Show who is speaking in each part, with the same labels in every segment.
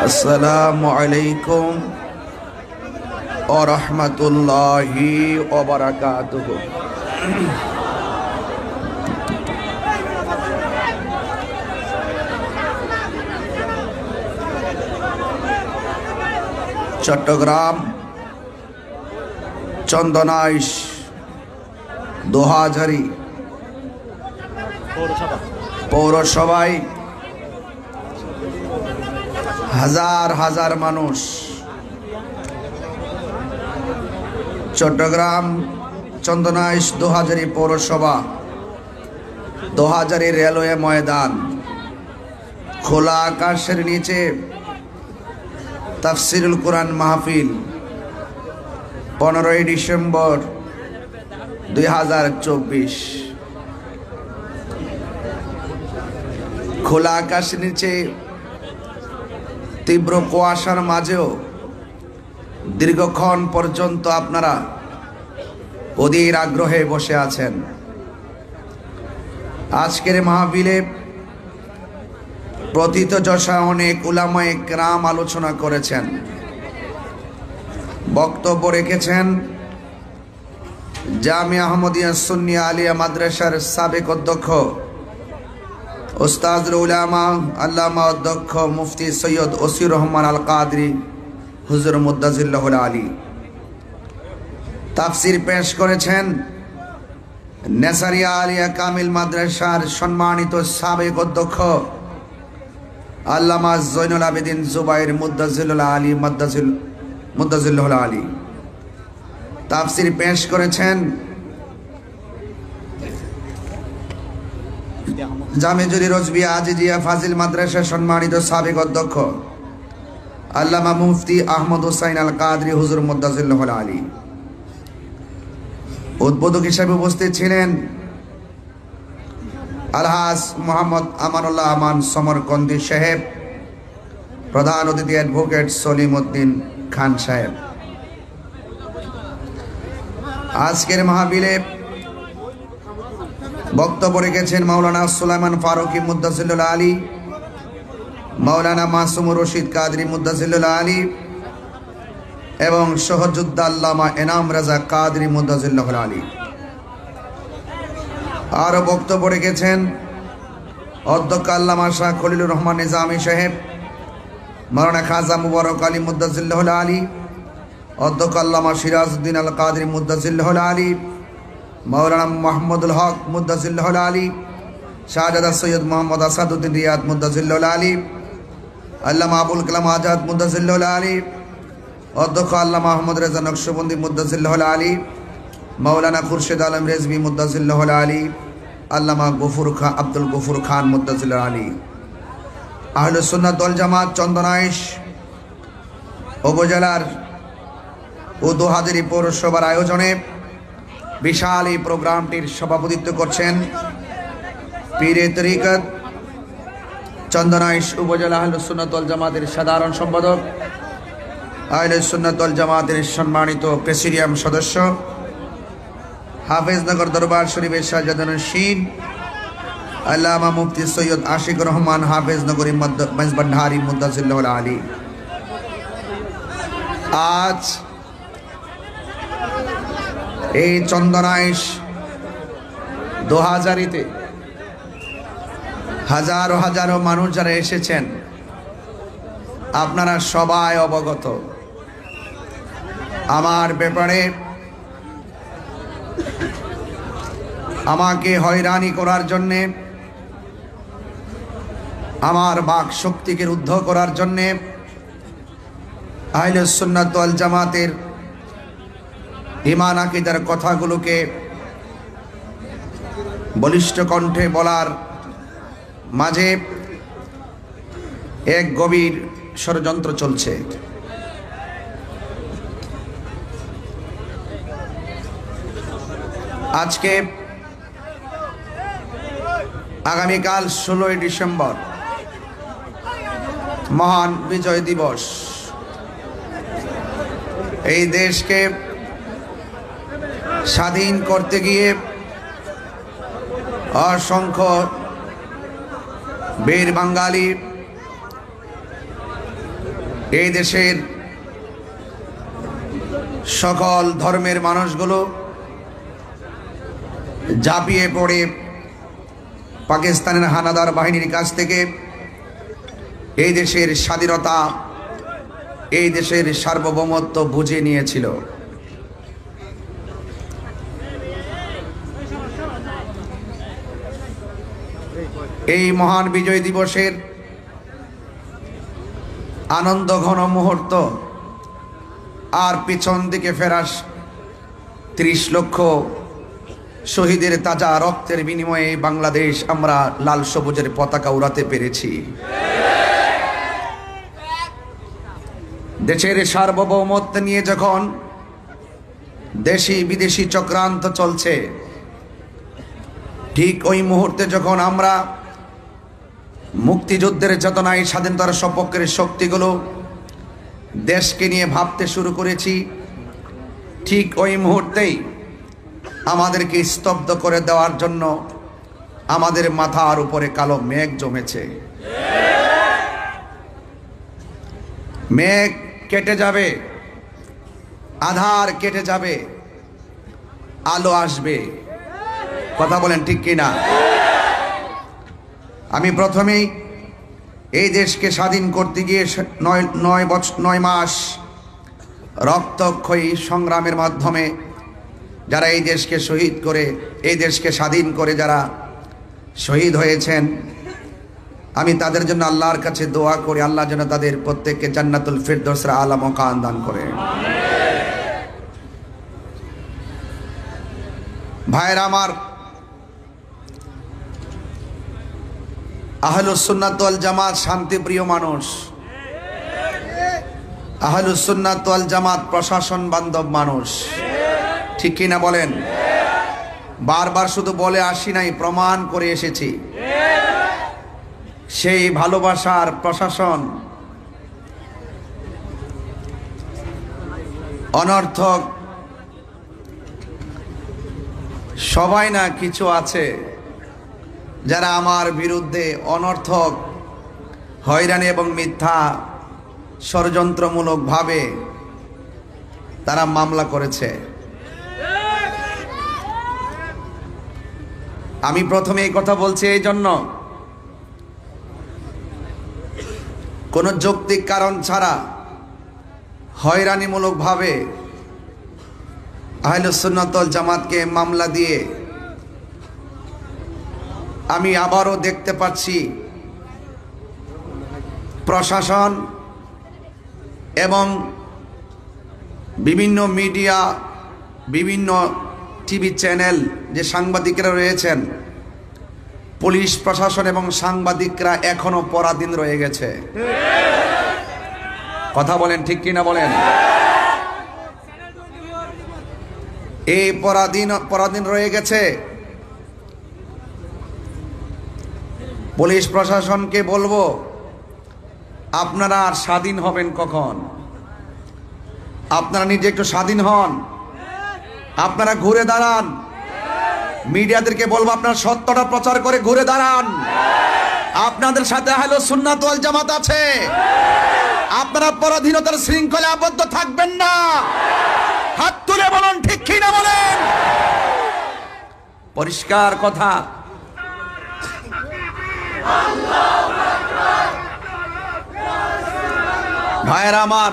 Speaker 1: আসসালামু আলাইকুম ওয়া রাহমাতুল্লাহি ওয়া বারাকাতুহু। চট্টগ্রাম চন্দনাইশ দোহাজারী পৌরসভায় হাজার হাজার মানুষ চট্টগ্রাম চন্দনাইশ দোহাজারী পৌরসভা দোহাজারী রেলওয়ে ময়দান খোলা আকাশের নিচে তাফসিরুল কোরআন মাহফিল 15ই ডিসেম্বর 2024। খোলা আকাশের নিচে তীব্র কুয়াশার মাঝেও দীর্ঘক্ষণ পর্যন্ত আপনারা অধীর আগ্রহে বসে আছেন। আজকের মাহফিলে প্রথিতযশা অনেক উলামায়ে কেরাম আলোচনা করেছেন, বক্তব্য রেখেছেন জামিয়া আহমদিয়া সুন্নিয়া আলিয়া মাদ্রাসার সাবেক অধ্যক্ষ উস্তাদুল উলামা আল্লামা অধ্যক্ষ মুফতি সৈয়দ ওসির রহমান আল কাদরি হুজুর মুদ্দাজিল্লাহুল আলী। তাফসির পেশ করেছেন নেসারিয়া আলিয়া কামিল মাদ্রাসার সম্মানিত সাবেক অধ্যক্ষ আল্লামা জৈনুল আবেদিন জুবাইর মুদ্দাজিল্লাহুল আলী মুদ্দাজিল্লাহুল আলী। তাফসির পেশ করেছেন জামিজুরি রজবিয়া আজিজিয়া ফাজিল মাদ্রাসার সম্মানিত সাবেক অধ্যক্ষ আল্লামা মুফতি আহমদ হুসাইন আল কাদরি হুজুর মুদ্দাজিল্লাহুল আলী। উদ্বোধক হিসেবে উপস্থিত ছিলেন আলহাজ মোহাম্মদ আমানুল্লাহ আমান সমরকন্দি সাহেব, প্রধান অতিথি অ্যাডভোকেট সলিম উদ্দিন খান সাহেব। আজকের মাহফিলে বক্তব্য রেখেছেন মাওলানা সুলাইমান ফারুকি মুদ্দাজিল্লাহুল আলী, মাওলানা মাসুমুর রশিদ কাদরি মুদ্দাজিল্লাহুল আলী এবং সহযোদ্ধা আল্লামা এনাম রাজা কাদরি মুদ্দাজিল্লাহুল আলী। আরও বক্তব্য রেখেছেন অধ্যক্ষ আল্লামা শাহ খলিলুর রহমান নিজামী সাহেব, মাওলানা খাজা মুবারক আলী মুদ্দাজিল্লাহুল আলী, অধ্যক্ষ আল্লামা সিরাজউদ্দিন আল কাদরি মুদ্দাজিল্লাহুল আলী, মাওলানা মাহমুদুল হক মুদ্দাজিল্লাহুল আলী, শাহজাদা সৈয়দ মোহাম্মদ আসাদুদ্দিন রিয়াদ মুদ্দাজিল্লাহুল আলী, আল্লামা আবুল কালাম আজাদ মুদ্দাজিল্লাহুল আলী, অধ্যক্ষ আল্লামা আহমদ রেজা নকশবন্দি মুদ্দাজিল্লাহুল আলী, মাওলানা খুরশেদ আলম রেজভি মুদ্দাজিল্লাহুল আলী, আল্লামা আব্দুল গফুর খান মুদ্দাজিল্লাহুল আলী। আহলে সুন্নাত ওয়াল জামাত চন্দনাইশ উপজেলার ও দোহাজারী পৌরসভার আয়োজনে বিশাল এই প্রোগ্রামটির সভাপতিত্ব করছেন পীরে তরিকত চন্দনাইশ উপজেলা আহলে সুন্নাত ওয়াল জামাতের সাধারণ সম্পাদক, আহলে সুন্নাত ওয়াল জামাতের সম্মানিত প্রেসিডিয়াম সদস্য, হাফেজনগর দরবার শরীফের শাহজাদানুশীন আল্লামা মুফতি সৈয়দ আশিক রহমান হাফেজনগরী মেজবান্ডারি মুদ্দাজিল্লাহুল আলী। আজ এই চন্দনাইশ দোহাজারীতে হাজারো হাজারো মানুষ যারা এসেছেন, আপনারা সবাই অবগত আমার ব্যাপারে। আমাকে হয়রানি করার জন্যে, আমার বাক শক্তিকে রুদ্ধ করার জন্যে আহলে সুন্নাত ওয়াল জামাতের ঈমান আকীদার কথাগুলোকে বলিষ্ঠ কণ্ঠে বলার মাঝে এক গভীর ষড়যন্ত্র চলছে। আজকে আগামীকাল 16ই ডিসেম্বর মহান বিজয় দিবস। এই দেশকে স্বাধীন করতে গিয়ে অসংখ্য বীর বাঙালি এই দেশের সকল ধর্মের মানুষগুলো ঝাঁপিয়ে পড়ে পাকিস্তানের হানাদার বাহিনীর কাছ থেকে এই দেশের স্বাধীনতা, এই দেশের সার্বভৌমত্ব বুঝে নিয়েছিল। এই মহান বিজয় দিবসের আনন্দ ঘন মুহূর্ত আর পিছন দিকে ফেরাস ৩০ লক্ষ শহীদের তাজা রক্তের বিনিময়ে বাংলাদেশ আমরা লাল সবুজের পতাকা উড়াতে পেরেছি। দেশের সার্বভৌমত্ব নিয়ে যখন দেশি বিদেশি চক্রান্ত চলছে, ঠিক ওই মুহূর্তে যখন আমরা মুক্তিযুদ্ধের চেতনায় স্বাধীনতার সপক্ষের শক্তিগুলো দেশকে নিয়ে ভাবতে শুরু করেছি, ঠিক ওই মুহূর্তেই আমাদেরকে স্তব্ধ করে দেওয়ার জন্য আমাদের মাথার উপরে কালো মেঘ জমেছে। মেঘ কেটে যাবে, আধার কেটে যাবে, আলো আসবে। কথা বলেন ঠিক কিনা? আমি প্রথমেই এই দেশকে স্বাধীন করতে গিয়ে 9 মাস রক্তক্ষয়ী সংগ্রামের মাধ্যমে যারা এই দেশকে শহীদ করে, এই দেশকে স্বাধীন করে যারা শহীদ হয়েছেন, আমি তাদের জন্য আল্লাহর কাছে দোয়া করি, আল্লাহ যেন তাদের প্রত্যেককে জান্নাতুল ফিরদৌসের আলা মাকান দান করে। ভাইরা আমার, আহলুস সুন্নাত ওয়াল জামাত শান্তিপ্রিয় মানুষ, আহলুস সুন্নাত ওয়াল জামাত প্রশাসন বান্ধব মানুষ, ঠিক কিনা বলেন? বারবার শুধু বলে আসি নাই, প্রমাণ করে এসেছি। সেই ভালোবাসার প্রশাসন অনর্থক সবাই না, কিছু আছে যারা আমার বিরুদ্ধে অনর্থক হয়রানি এবং মিথ্যা ষড়যন্ত্রমূলকভাবে তারা মামলা করেছে। আমি প্রথমে এই কথা বলছি এই জন্য, কোনো যৌক্তিক কারণ ছাড়া হয়রানিমূলকভাবে আহলুস সুন্নাত ওয়াল জামাতকে মামলা দিয়ে আমি আবারও দেখতে পাচ্ছি প্রশাসন এবং বিভিন্ন মিডিয়া, বিভিন্ন টিভি চ্যানেল, যে সাংবাদিকরা রয়েছেন, পুলিশ প্রশাসন এবং সাংবাদিকরা এখনো পরাধীন রয়ে গেছে। কথা বলেন ঠিক কিনা বলেন? এই পরাধীন রয়ে গেছে। পুলিশ প্রশাসনকে বলবো, আপনারা আর স্বাধীন হবেন কখন? আপনারা নিজে একটু স্বাধীন হন, আপনারা ঘুরে দাঁড়ান। মিডিয়াদেরকে বলবো, আপনারা সত্যটা প্রচার করে ঘুরে দাঁড়ান। আপনাদের সাথে আহলুস সুন্নাত ওয়াল জামাত আছে। আপনারা পরাধীনতার শৃঙ্খলে আবদ্ধ থাকবেন না। হাত তুলে বলুন ঠিক কিনা বলেন? পরিষ্কার কথা। ভাইরা আমার,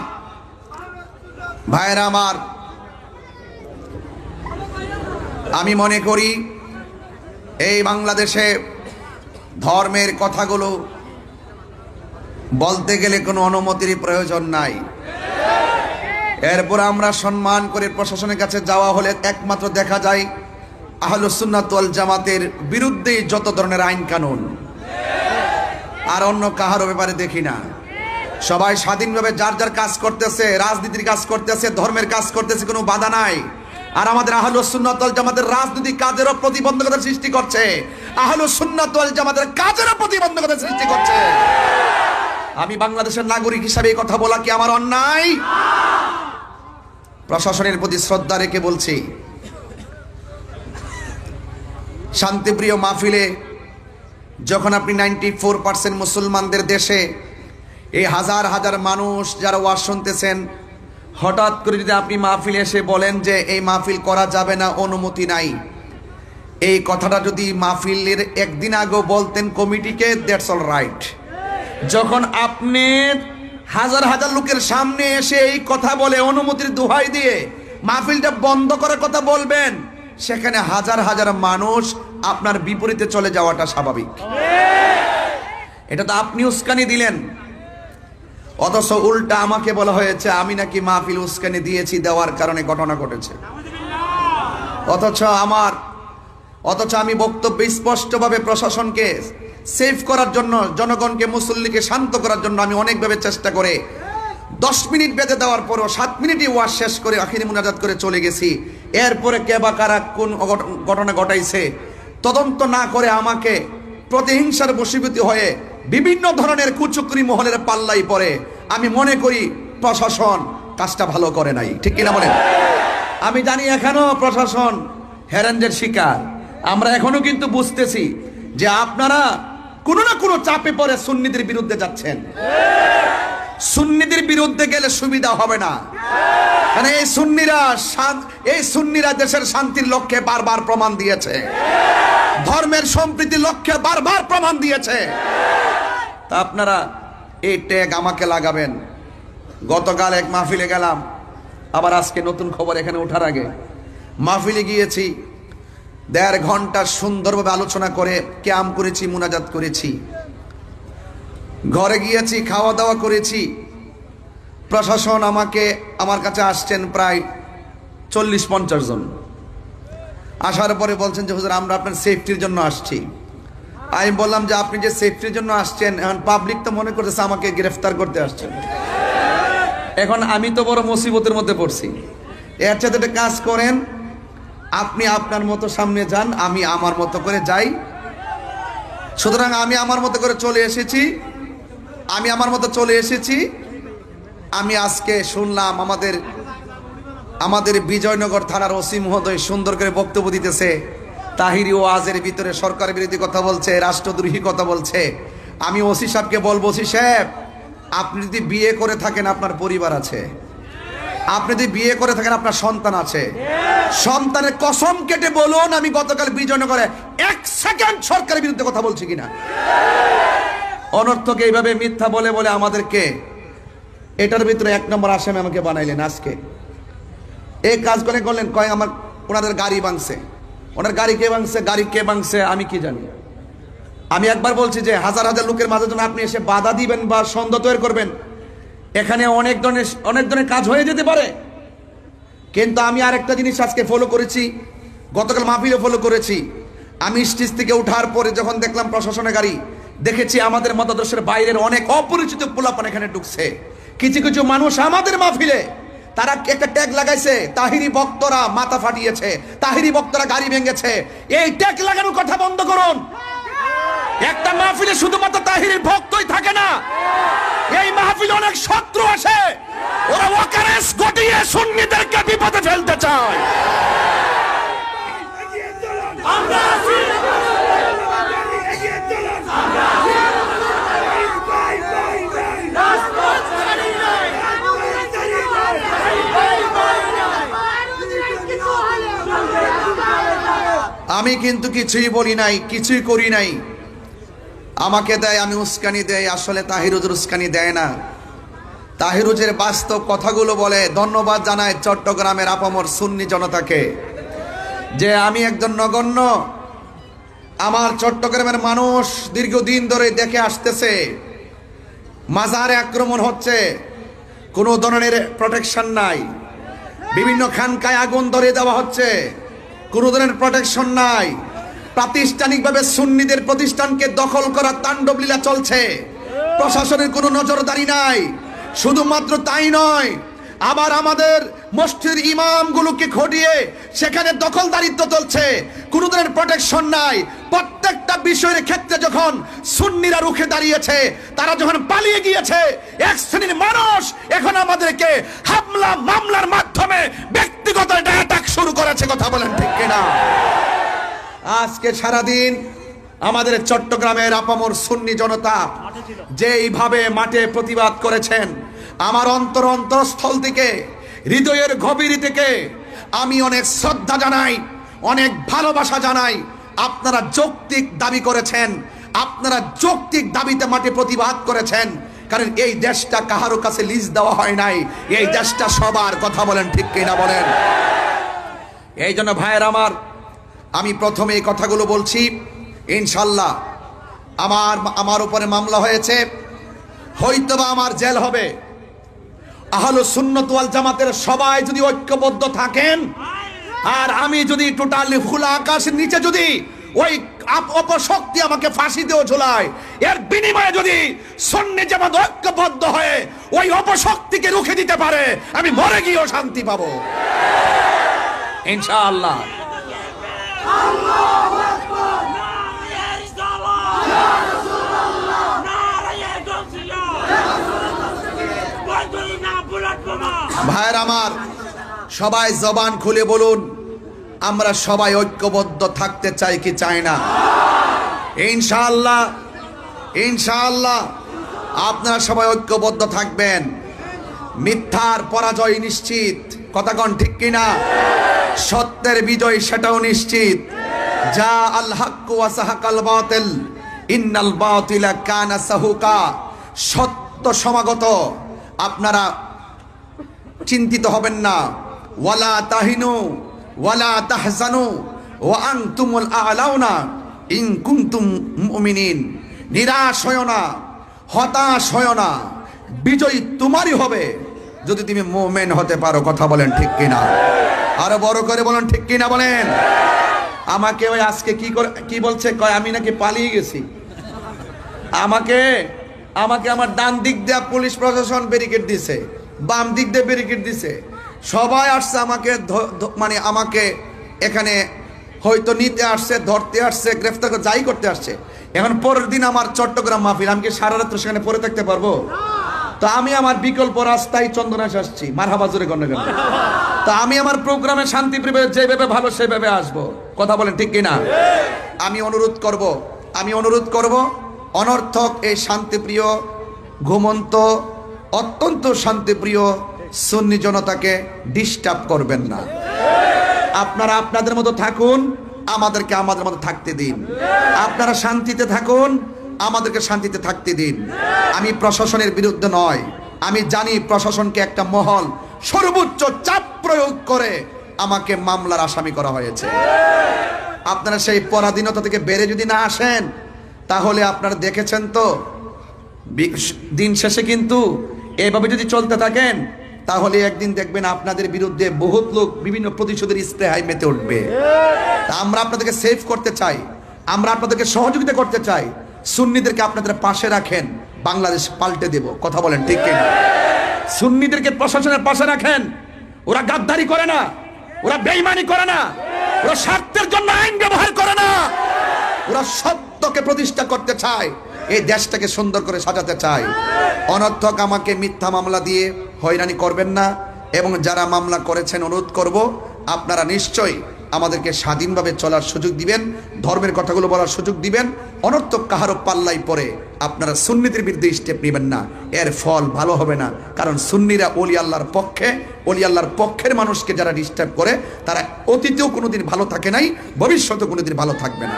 Speaker 1: ভাইরা আমার, আমি মনে করি এই বাংলাদেশে ধর্মের কথাগুলো বলতে গেলে কোনো অনুমতির প্রয়োজন নাই। এরপর আমরা সম্মান করে প্রশাসনের কাছে যাওয়া হলে একমাত্র দেখা যায় আহলুস সুন্নাত ওয়াল জামাতের বিরুদ্ধে যত ধরনের আইন কানুন, আর অন্য কাহারও ব্যাপারে দেখি না। সবাই স্বাধীনভাবে যার যার কাজ করতেছে, রাজনীতির কাজ করতেছে, ধর্মের কাজ করতেছে, কোনো বাধা নাই। আর আমাদের আহলুস সুন্নাত ওয়াল জামাতের রাজনৈতিক কাজেরও প্রতিবন্ধকতা সৃষ্টি করছে, আহলুস সুন্নাত ওয়াল জামাতের কাজেরও প্রতিবন্ধকতা সৃষ্টি করছে। আমি বাংলাদেশের নাগরিক হিসাবে এই কথা বলা কি আমার অন্যায়? প্রশাসনের প্রতি শ্রদ্ধা রেখে বলছি, শান্তিপ্রিয় মাহফিলে যখন আপনি 94% মুসলমানদের দেশে এই হাজার হাজার মানুষ যারা ওয়াজ শুনতেছেন, হঠাৎ করে যদি আপনি মাহফিলে এসে বলেন যে এই মাহফিল করা যাবে না, অনুমতি নাই, এই কথাটা যদি মাহফিলের একদিন আগেও বলতেন কমিটিকে, দ্যাটস অল রাইট। যখন আপনি হাজার হাজার লোকের সামনে এসে এই কথা বলে অনুমতির দোহাই দিয়ে মাহফিলটা বন্ধ করার কথা বলবেন, সেখানে হাজার হাজার মানুষ আপনার বিপরীতে চলে যাওয়াটা স্বাভাবিক। এটা তো আপনি উস্কানি দিলেন, অথচ উল্টা আমাকে বলা হয়েছে আমি নাকি মাহফিল উস্কানি দিয়েছি, দেওয়ার কারণে ঘটনা ঘটেছে। অথচ আমি বক্তব্যে স্পষ্টভাবে প্রশাসনকে সেভ করার জন্য, জনগণকে, মুসল্লিকে শান্ত করার জন্য আমি অনেকভাবে চেষ্টা করে 10 মিনিট বেঁধে দেওয়ার পরও 7 মিনিটই ওয়াজ শেষ করে আখিরি মুনাজাত করে চলে গেছি। এরপরে কে বা কারা কোন ঘটনা ঘটাইছে তদন্ত না করে আমাকে প্রতিহিংসার বশীভূত হয়ে বিভিন্ন ধরনের কুচক্রি মহলের পাল্লাই পড়ে। আমি মনে করি প্রশাসন কাজটা ভালো করে নাই, ঠিক কিনা বলেন? আমি জানি এখনো প্রশাসন হ্যারানদের শিকার। আমরা এখনো কিন্তু বুঝতেছি যে আপনারা কোনো না কোনো চাপে পড়ে সুন্নিদের বিরুদ্ধে যাচ্ছেন। সুন্নিদের বিরুদ্ধে গেলে সুবিধা হবে না, কারণ এই সুন্নিরা দেশের শান্তির লক্ষ্যে বারবার প্রমাণ দিয়েছে, ধর্মের সম্প্রীতির লক্ষ্যে বারবার প্রমাণ দিয়েছে। তা আপনারা এই ট্যাগ আমাকে লাগাবেন। গতকাল এক মাহফিলে গেলাম, আবার আজকে নতুন খবর এখানে ওঠার আগে মাহফিলে গিয়েছি, 1.5 ঘন্টা সুন্দরভাবে আলোচনা করে ক্যাম্প করেছি, মুনাজাত করেছি, ঘরে গিয়েছি, খাওয়া দাওয়া করেছি। প্রশাসন আমার কাছে আসছেন প্রায় 40-50 জন। আসার পরে বলছেন যে হুজুর আমরা আপনার সেফটির জন্য আসছি। আমি বললাম যে আপনি যে সেফটির জন্য আসছেন, এখন পাবলিক তো মনে করতেছে আমাকে গ্রেফতার করতে আসছেন। এখন আমি তো বড় মুসিবতের মধ্যে পড়ছি। এর সাথে একটা কাজ করেন, আপনি আপনার মতো সামনে যান, আমি আমার মতো করে যাই। সুতরাং আমি আমার মতো করে চলে এসেছি। আমি আজকে শুনলাম আমাদের বিজয়নগর থানার ওসি মহোদয় সুন্দর করে বক্তব্য দিতেছে, তাহিরি ওয়াজের ভিতরে সরকার বিরোধী কথা বলছে, রাষ্ট্রদ্রোহী কথা বলছে। আমি ওসি সাহেবকে বলবো, ওসি সাহেব আপনি যদি বিয়ে করে থাকেন আপনার পরিবার আছে, আপনি যদি বিয়ে করে থাকেন আপনার সন্তান আছে, সন্তানের কসম কেটে বলুন আমি গতকাল বিজয়নগরে 1 সেকেন্ড সরকারের বিরুদ্ধে কথা বলছি কিনা। অনর্থক এইভাবে মিথ্যা বলে বলে আমাদেরকে এটার ভিতরে 1 নম্বর আসামি আমাকে বানাইলেন। আজকে এই কাজ করলেন, কয় আমার ওনাদের গাড়ি ভাঙছে। ওনার গাড়ি কে ভাঙছে আমি কি জানি। আমি একবার বলছি যে হাজার হাজার লোকের মাঝে যখন আপনি এসে বাধা দিবেন বা সন্দেহ তৈরি করবেন, এখানে অনেক ধরনের কাজ হয়ে যেতে পারে। কিন্তু আমি আরেকটা জিনিস আজকে ফলো করেছি, গতকাল মাহফিলে ফলো করেছি। আমি স্টেজ থেকে ওঠার পরে যখন দেখলাম প্রশাসনের গাড়ি, দেখেছি আমাদের মতাদর্শের বাইরের অনেক অপরিচিত পোলাপান এখানে ঢুকছে। কিছু কিছু মানুষ আমাদের মাহফিলে তারা একটা ট্যাগ লাগাইছে, তাহিরি বক্তরা মাথা ফাটিয়েছে, তাহিরি বক্তরা গাড়ি ভেঙেছে। এই ট্যাগ লাগানোর কথা বন্ধ করুন। একটা মাহফিলে শুধুমাত্র তাহিরির ভক্তই থাকে না, এই মাহফিলে অনেক শত্রু আসে, ওরা ওয়াকারেস গটিয়ে সুন্নিদেরকে বিপদে ফেলতে চায়। আমি কিন্তু কিছুই বলি নাই, কিছুই করি নাই। আমাকে দেয়, আমি উস্কানি দেয়। আসলে তাহিরুজের উস্কানি দেয় না, তাহিরুজের বাস্তব কথাগুলো বলে। ধন্যবাদ জানায় চট্টগ্রামের আপামর সুন্নি জনতাকে যে আমি একজন নগণ্য, আমার চট্টগ্রামের মানুষ দীর্ঘদিন ধরে দেখে আসতেছে মাজারে আক্রমণ হচ্ছে, কোনো ধরনের প্রোটেকশন নাই, বিভিন্ন খানকায় আগুন ধরিয়ে দেওয়া হচ্ছে, কোনো ধরনের প্রোটেকশন নাই, প্রাতিষ্ঠানিকভাবে সুন্নিদের প্রতিষ্ঠানকে দখল করার তাণ্ডব লীলা চলছে, প্রশাসনের কোনো নজরদারি নাই। শুধুমাত্র তাই নয়, আবার আমাদের মসজিদের ইমামগুলোকে ঘটিয়ে সেখানে দখলদারিত্ব চলছে, কোনো ধরনের প্রোটেকশন নাই। প্রত্যেকটা বিষয়ের ক্ষেত্রে যখন সুন্নিরা রুখে দাঁড়িয়েছে, তারা যখন পালিয়ে গিয়েছে, এক শ্রেণীর মানুষ এখন আমাদেরকে হামলা মামলার মাধ্যমে ব্যক্তিগত অ্যাটাক শুরু করেছে। কথা বলেন ঠিক কিনা? আজকে সারাদিন আমাদের চট্টগ্রামের আপামর সুন্নি জনতা যেইভাবে মাঠে প্রতিবাদ করেছেন, আমার অন্তরস্থল থেকে, হৃদয়ের গভীর থেকে আমি অনেক শ্রদ্ধা জানাই, অনেক ভালোবাসা জানাই। আপনারা যৌক্তিক দাবি করেছেন, আপনারা যৌক্তিক দাবিতে মাঠে প্রতিবাদ করেছেন, কারণ এই দেশটা কাহারো কাছে লিজ দেওয়া হয় নাই, এই দেশটা সবার। কথা বলেন ঠিক কিনা বলেন? এই জন্য ভাইয়ের আমার, আমি প্রথমে এই কথাগুলো বলছি। ইনশাল্লাহ আমার উপরে মামলা হয়েছে, হয়তোবা আমার জেল হবে। আহলুস সুন্নাত ওয়াল জামাতের সবাই যদি ঐক্যবদ্ধ থাকেন, আর আমি যদি টোটালি খোলা আকাশের নিচে যদি ওই অপশক্তি আমাকে ফাঁসিতেও ঝুলায়, এর বিনিময়ে যদি সুন্নি জামাত ঐক্যবদ্ধ হয়ে ওই অপশক্তিকে রুখে দিতে পারে, আমি মরে গিয়েও শান্তি পাবো ইনশাআল্লাহ। ভাইয়ের আমার, সবাই জবান খুলে বলুন, আমরা সবাই ঐক্যবদ্ধ থাকতে চাই কি চাই না? ইনশাআল্লাহ, ইনশাআল্লাহ আপনারা সবাই ঐক্যবদ্ধ থাকবেন। মিথ্যার পরাজয় নিশ্চিত, কথা কোন ঠিক কিনা? সত্যের বিজয় সেটাও নিশ্চিত। যা আল হক ওয়া সাহাকাল বাতিল ইন্নাল বাতিলা কানা সাহুকা। সত্য সমাগত, আপনারা চিন্তিত হবেন না। ওয়ালা তাহিনু ওয়ালা তাহজানু ওয়া আনতুমুল আ'লাউনা ইন কুনতুম মুমিনিন। নিরাশ হয় না, হতাশ হয় না, বিজয় তোমারই হবে যদি তুমি মুমিন হতে পারো। কথা বলেন ঠিক কিনা? আরো বড় করে বলেন ঠিক কিনা বলেন? আমাকে ওই আজকে কি বলছে, কয় আমি নাকি পালিয়ে গেছি। আমাকে আমার ডান দিক দিয়ে পুলিশ প্রশাসন ব্যারিকেড দিছে, বাম দিক দিয়ে ব্যারিকেড দিছে, সবাই আসছে আমাকে মানে আমাকে এখানে হয়তো নিতে আসছে, ধরতে আসছে, গ্রেফতার করে যাই করতে আসছে। এখন পরের দিন আমার চট্টগ্রাম মাহফিল, আমি কি সারা রাত্র সেখানে পড়ে থাকতে পারবো? তো আমি আমার বিকল্প রাস্তায় চন্দনাশ আসছি, মারহাবা জোরে গণ্য গণ্য। তো আমি আমার প্রোগ্রামে শান্তিপ্রিয় যেভাবে ভালো সেভাবে আসবো। কথা বলেন ঠিক কিনা? আমি অনুরোধ করব অনর্থক এই শান্তিপ্রিয়, ঘুমন্ত, অত্যন্ত শান্তিপ্রিয় সুন্নি জনতাকে ডিস্টার্ব করবেন না। আপনারা আপনাদের মতো থাকুন, আমাদেরকে আমাদের মতো থাকতে দিন। আপনারা শান্তিতে থাকুন, আমাদেরকে শান্তিতে থাকতে দিন। আমি প্রশাসনের বিরুদ্ধে নয়, আমি জানি প্রশাসনকে একটা মহল সর্বোচ্চ চাপ প্রয়োগ করে আমাকে মামলার আসামি করা হয়েছে। আপনারা সেই পরাধীনতা থেকে বেড়ে যদি না আসেন, তাহলে আপনারা দেখেছেন তো দিন শেষে কিন্তু এভাবে যদি চলতে থাকেন, তাহলে একদিন দেখবেন আপনাদের বিরুদ্ধে বহুত লোক বিভিন্ন প্রতিশোধের ইস্তেহায় মেতে উঠবে। আমরা আপনাদেরকে সেভ করতে চাই, আমরা আপনাদেরকে সহযোগিতা করতে চাই। সুন্নিদেরকে আপনাদের পাশে রাখেন, বাংলাদেশ পাল্টে দেব। কথা বলেন ঠিক কিনা? সুন্নিদেরকে প্রশাসনের পাশে রাখেন। ওরা গাদ্দারি করে না, ওরা বেঈমানি করে না, ওরা স্বার্থের জন্য আইন ব্যবহার করে না, ওরা সত্যকে প্রতিষ্ঠা করতে চায়, এই দেশটাকে সুন্দর করে সাজাতে চায়। অনর্থক আমাকে মিথ্যা মামলা দিয়ে হয়রানি করবেন না। এবং যারা মামলা করেছেন, অনুরোধ করব আপনারা নিশ্চয়ই আমাদেরকে স্বাধীনভাবে চলার সুযোগ দিবেন, ধর্মের কথাগুলো বলার সুযোগ দিবেন। অনর্থক কাহারও পাল্লাই পরে আপনারা সুন্নিদের বিরুদ্ধে স্টেপ নেবেন না, এর ফল ভালো হবে না। কারণ সুন্নিরা ওলি আল্লাহর পক্ষে, ওলি আল্লাহর পক্ষের মানুষকে যারা ডিস্টার্ব করে, তারা অতীতেও কোনোদিন ভালো থাকে নাই, ভবিষ্যতেও কোনোদিন ভালো থাকবে না।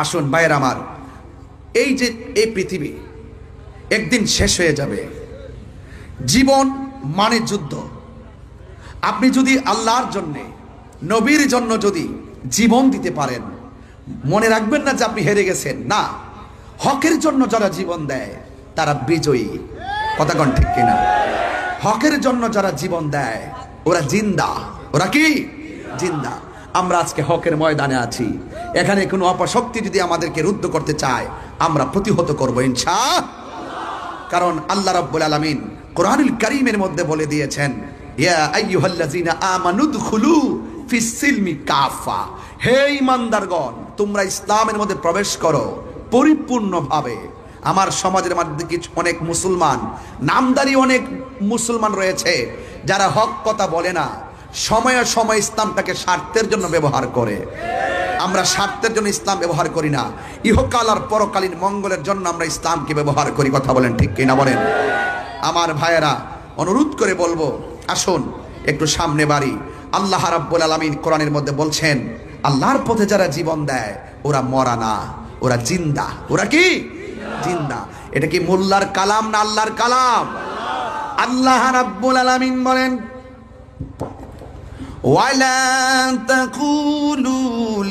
Speaker 1: আসুন ভাইয়ের আমার, এই যে এই পৃথিবী একদিন শেষ হয়ে যাবে। জীবন মানে যুদ্ধ। আপনি যদি আল্লাহর জন্যে, নবীর জন্য যদি জীবন দিতে পারেন, মনে রাখবেন না যে আপনি হেরে গেছেন। না, হকের জন্য যারা জীবন দেয় তারা বিজয়ী। কথা কোন ঠিক কিনা? হকের জন্য যারা জীবন দেয় ওরা জিন্দা। ওরা কি জিন্দা? আমরা আজকে হকের ময়দানে আছি। এখানে কোনো অপশক্তি যদি আমাদেরকে রুদ্ধ করতে চায়, আমরা প্রতিহত করবো ইনশাআল্লাহ। কারণ আল্লাহ রাব্বুল আলামিন কোরআনুল কারীমের মধ্যে বলে দিয়েছেন, ইয়া আইয়ুহাল্লাযীনা আমানু দুখুলু ফিস সিলমি কাফা। হে ঈমানদারগণ, তোমরা ইসলামের মধ্যে প্রবেশ করো পরিপূর্ণভাবে। আমার সমাজের মধ্যে কিছু অনেক মুসলমান, নামদারি অনেক মুসলমান রয়েছে যারা হক কথা বলে না, সময়ে সময় ইসলামটাকে স্বার্থের জন্য ব্যবহার করে। আমরা স্বার্থের জন্য ইসলাম ব্যবহার করি না, ইহকাল আর পরকালীন মঙ্গলের জন্য আমরা ইসলামকে ব্যবহার করি। কথা বলেন ঠিক কিনা বলেন? আমার ভাইয়েরা, অনুরোধ করে বলবো, আসুন একটু সামনে বাড়ি। আল্লাহ রাব্বুল আলামিন কোরআনের মধ্যে বলছেন, আল্লাহর পথে যারা জীবন দেয় ওরা মরা না, ওরা জিন্দা। ওরা কি? জিন্দা। এটা কি মোল্লার কালাম না আল্লাহর কালাম? আল্লাহ রাব্বুল আলামিন বলেন, ওয়ালা তাকুলু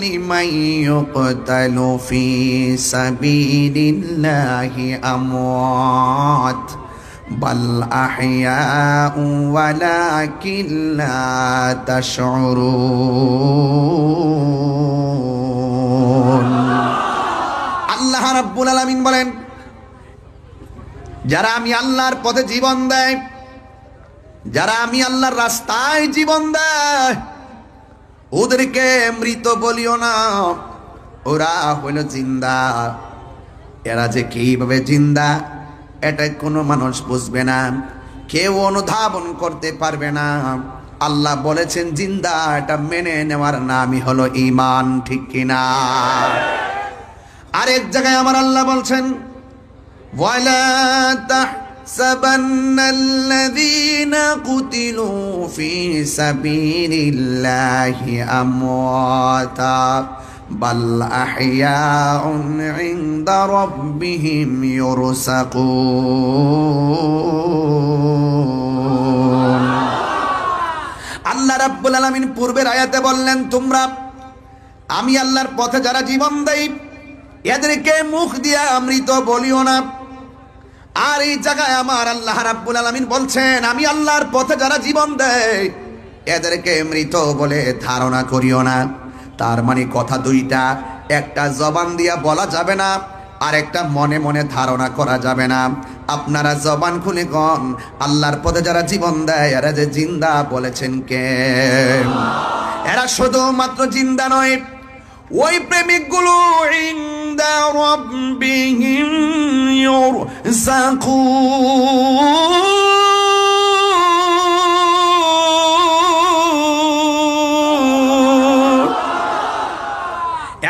Speaker 1: লিমান ইউকতালু ফি সাবিলিল্লাহি আমওয়াত বাল আহইয়াউ ওয়ালাকিন লা তাশউরুন। আল্লাহ রাব্বুল আলামিন বলেন, যারা আমি আল্লাহর পথে জীবন দেয়, যারা আমি আল্লাহর রাস্তায় জীবন দেয়, ওদেরকে মৃত বলিও না, ওরা হইল জিন্দা। এরা যে কিভাবে জিন্দা এটা কোনো মানুষ বুঝবে না, কেউ অনুধাবন করতে পারবে না। আল্লাহ বলেছেন জিন্দা, এটা মেনে নেওয়ার নামই হলো ঈমান। ঠিক কিনা? আরেক জায়গায় আমার আল্লাহ বলছেন, ওয়ালা তাহসাবান্নাল্লাযীনা কুতিলু ফী সাবিলিল্লাহি আমওয়াতা বাল আহইয়াউন ইনদা রাব্বিহিম ইউরসাকুন। আল্লাহ রাব্বুল আলামিন পূর্বের আয়াতে বললেন, তোমরা আমি আল্লাহর পথে যারা জীবন দেই এদেরকে মুখ দিয়া মৃত বলিও না। আর এই জায়গায় আমার আল্লাহ রাব্বুল আলামিন বলছেন, আমি আল্লাহর পথে যারা জীবন দেয় এদেরকে মৃত বলে ধারণা করিও না। তার মানে কথা দুইটা, একটা জবান দিয়া বলা যাবে না, আর একটা মনে মনে ধারণা করা যাবে না। আপনারা জবান খুলে কন, আল্লাহর পথে যারা জীবন দেয় এরা যে জিন্দা বলেছেন কে? এরা শুধুমাত্র জিন্দা নয়, ওই প্রেমিকগুলো ইনদা রাব্বিহিম ইউরসাকুন।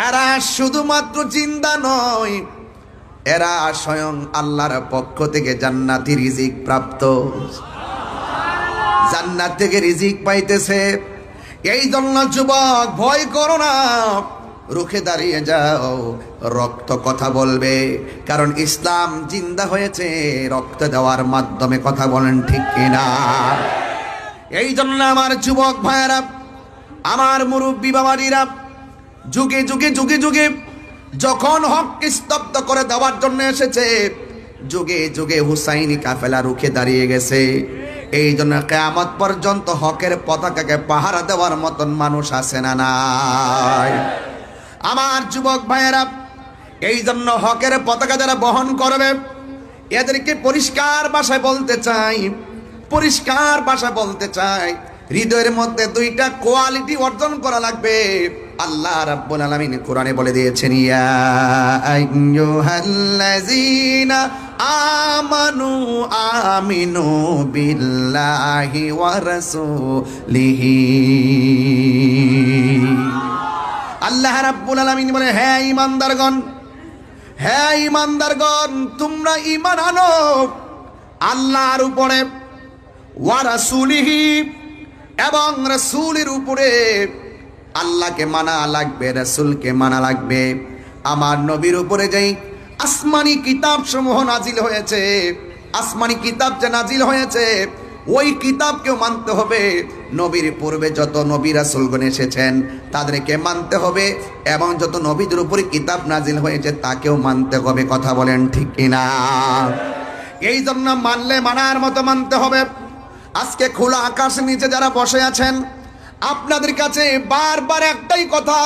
Speaker 1: এরা শুধুমাত্র জিন্দা নয়, এরা স্বয়ং আল্লাহর পক্ষ থেকে জান্নাতি রিজিক প্রাপ্ত, জান্নাত থেকে রিজিক পাইতেছে। এই জন্য যুবক, ভয় করো না, রুখে দাঁড়িয়ে যাও। রক্ত কথা বলবে, কারণ ইসলাম জিন্দা হয়েছে রক্ত দেওয়ার মাধ্যমে। কথা বলেন ঠিক কিনা? এই জন্য আমার যুবক ভাইয়েরা, আমার মুরব্বী বাবাজিরা, যুগে যুগে যুগে যুগে যখন হককে স্তব্ধ করে দেওয়ার জন্য এসেছে, যুগে যুগে হুসাইনি কাফেলা রুখে দাঁড়িয়ে গেছে। এই জন্য কিয়ামত পর্যন্ত হকের পতাকাকে পাহারা দেওয়ার মতন মানুষ আছে না নাই? আমার যুবক ভাইয়েরা, এই জন্য হকের পতাকা যারা বহন করবে এদেরকে পরিষ্কার ভাষায় বলতে চাই, পরিষ্কার ভাষায় বলতে চাই, হৃদয়ের মধ্যে দুইটা কোয়ালিটি অর্জন করা লাগবে। আল্লাহ রাব্বুল আলামিন কোরআনে বলে দিয়েছেন, ইয়া আইয়ুহাল্লাযীনা আমানু আমিনু বিল্লাহি ওয়া রাসূলিহি। আল্লাহ রাব্বুল আলামিন বলে, হে ঈমানদারগণ, হে ঈমানদারগণ, তোমরা ঈমান আনো আল্লাহর উপরে, ওয়া রাসূলিহি, এবং রাসূলের উপরে। আল্লাহকে মানা লাগবে, রাসূলকে মানা লাগবে। আমার নবীর উপরে যেই আসমানি কিতাব সমূহ নাজিল হয়েছে, আসমানি কিতাব যে নাজিল হয়েছে ওই কিতাবকেও মানতে হবে। নবীর পূর্বে যত নবী রাসূলগণ এসেছেন তাদেরকে মানতে হবে, এবং যত নবীদের উপরে কিতাব নাজিল হয়েছে তাকেও মানতে হবে। কথা বলেন ঠিক কিনা? এই জন্য মানলে মানার মতো মানতে হবে। আজকে খোলা আকাশের নিচে যারা বসে আছেন, আপনাদের কাছে বারবার একটাই কথা,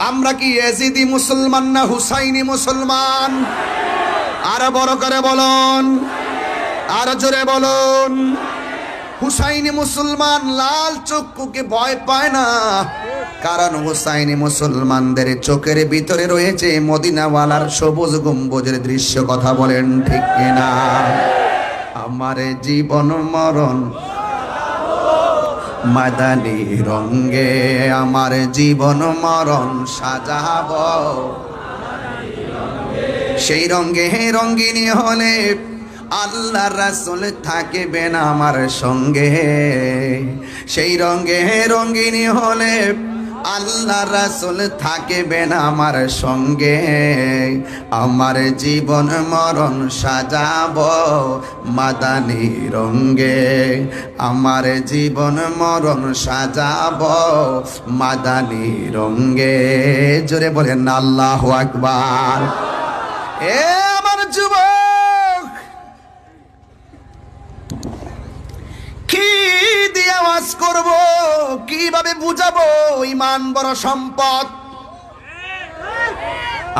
Speaker 1: আমরা কি ইয়াজিদি মুসলমান না হুসাইনি মুসলমান? আর বড় করে বলুন, আর জোরে বলুন। হুসাইনি মুসলমান লাল চক্ষুকে ভয় পায় না, কারণ হুসাইনি মুসলমানদের চোখের ভিতরে রয়েছে মদিনাওয়ালার সবুজ গম্বুজের দৃশ্য। কথা বলেন ঠিক কিনা? আমার জীবন মরণ মাদানী রঙ্গে আমার জীবন মরণ সাজাবো সেই রঙ্গে রঙ্গিনী হলে আল্লাহ রাসূল থাকবেন আমার সঙ্গে সেই রঙ্গে রঙ্গিনী হলে আল্লাহ রাসূল থাকবেন আমার সঙ্গে আমার জীবন মরণ সাজাবো মাদানী রঙ্গে আমার জীবন মরণ সাজাবো মাদানী রঙ্গে জোরে বলেন আল্লাহু আকবার এ আমার যুবক কি দিয়ে আওয়াজ করব কিভাবে বুঝাবো ঈমান বড় সম্পদ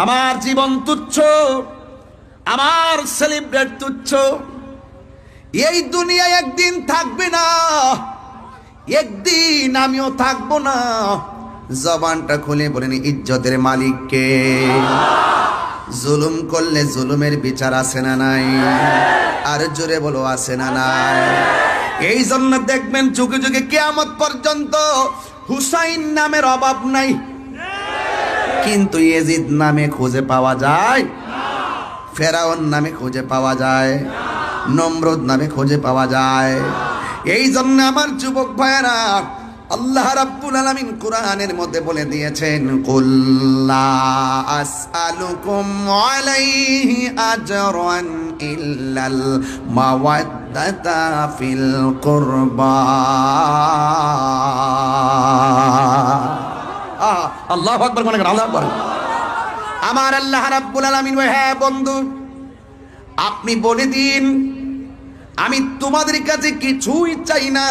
Speaker 1: আমার জীবন তুচ্ছ আমার সেলিব্রেট তুচ্ছ এই দুনিয়ায় একদিন থাকবে না একদিন আমিও থাকবো না জবানটা খুলে বলেন ইজ্জতের মালিক কে জুলুম করলে জুলুমের বিচার আছে না নাই আর জোরে বলো আছে না নাই এই জন্য দেখবেন যুগে যুগে কিয়ামত পর্যন্ত হুসাইন নামের অভাব নাই কিন্তু ইয়াজিদ নামে খুঁজে পাওয়া যায় ফেরাউন নামে খুঁজে পাওয়া যায় নমরুদ নামে খুঁজে পাওয়া যায় এই জন্য আমার যুবক ভাইয়েরা আল্লাহ রাব্বুল আলামিন কোরআনের মধ্যে বলে দিয়েছেন কুল লা আসআলুকুম আলাইহি আজরান ইল্লাল মাওয়াদ্দাতা ফিল কুরবা আল্লাহু আকবার মনে করেন আল্লাহু আকবার আমার আল্লাহ রাব্বুল আলামিন হ্যাঁ বন্ধু আপনি বলে দিন আমি তোমাদের কাছে কিছুই চাই না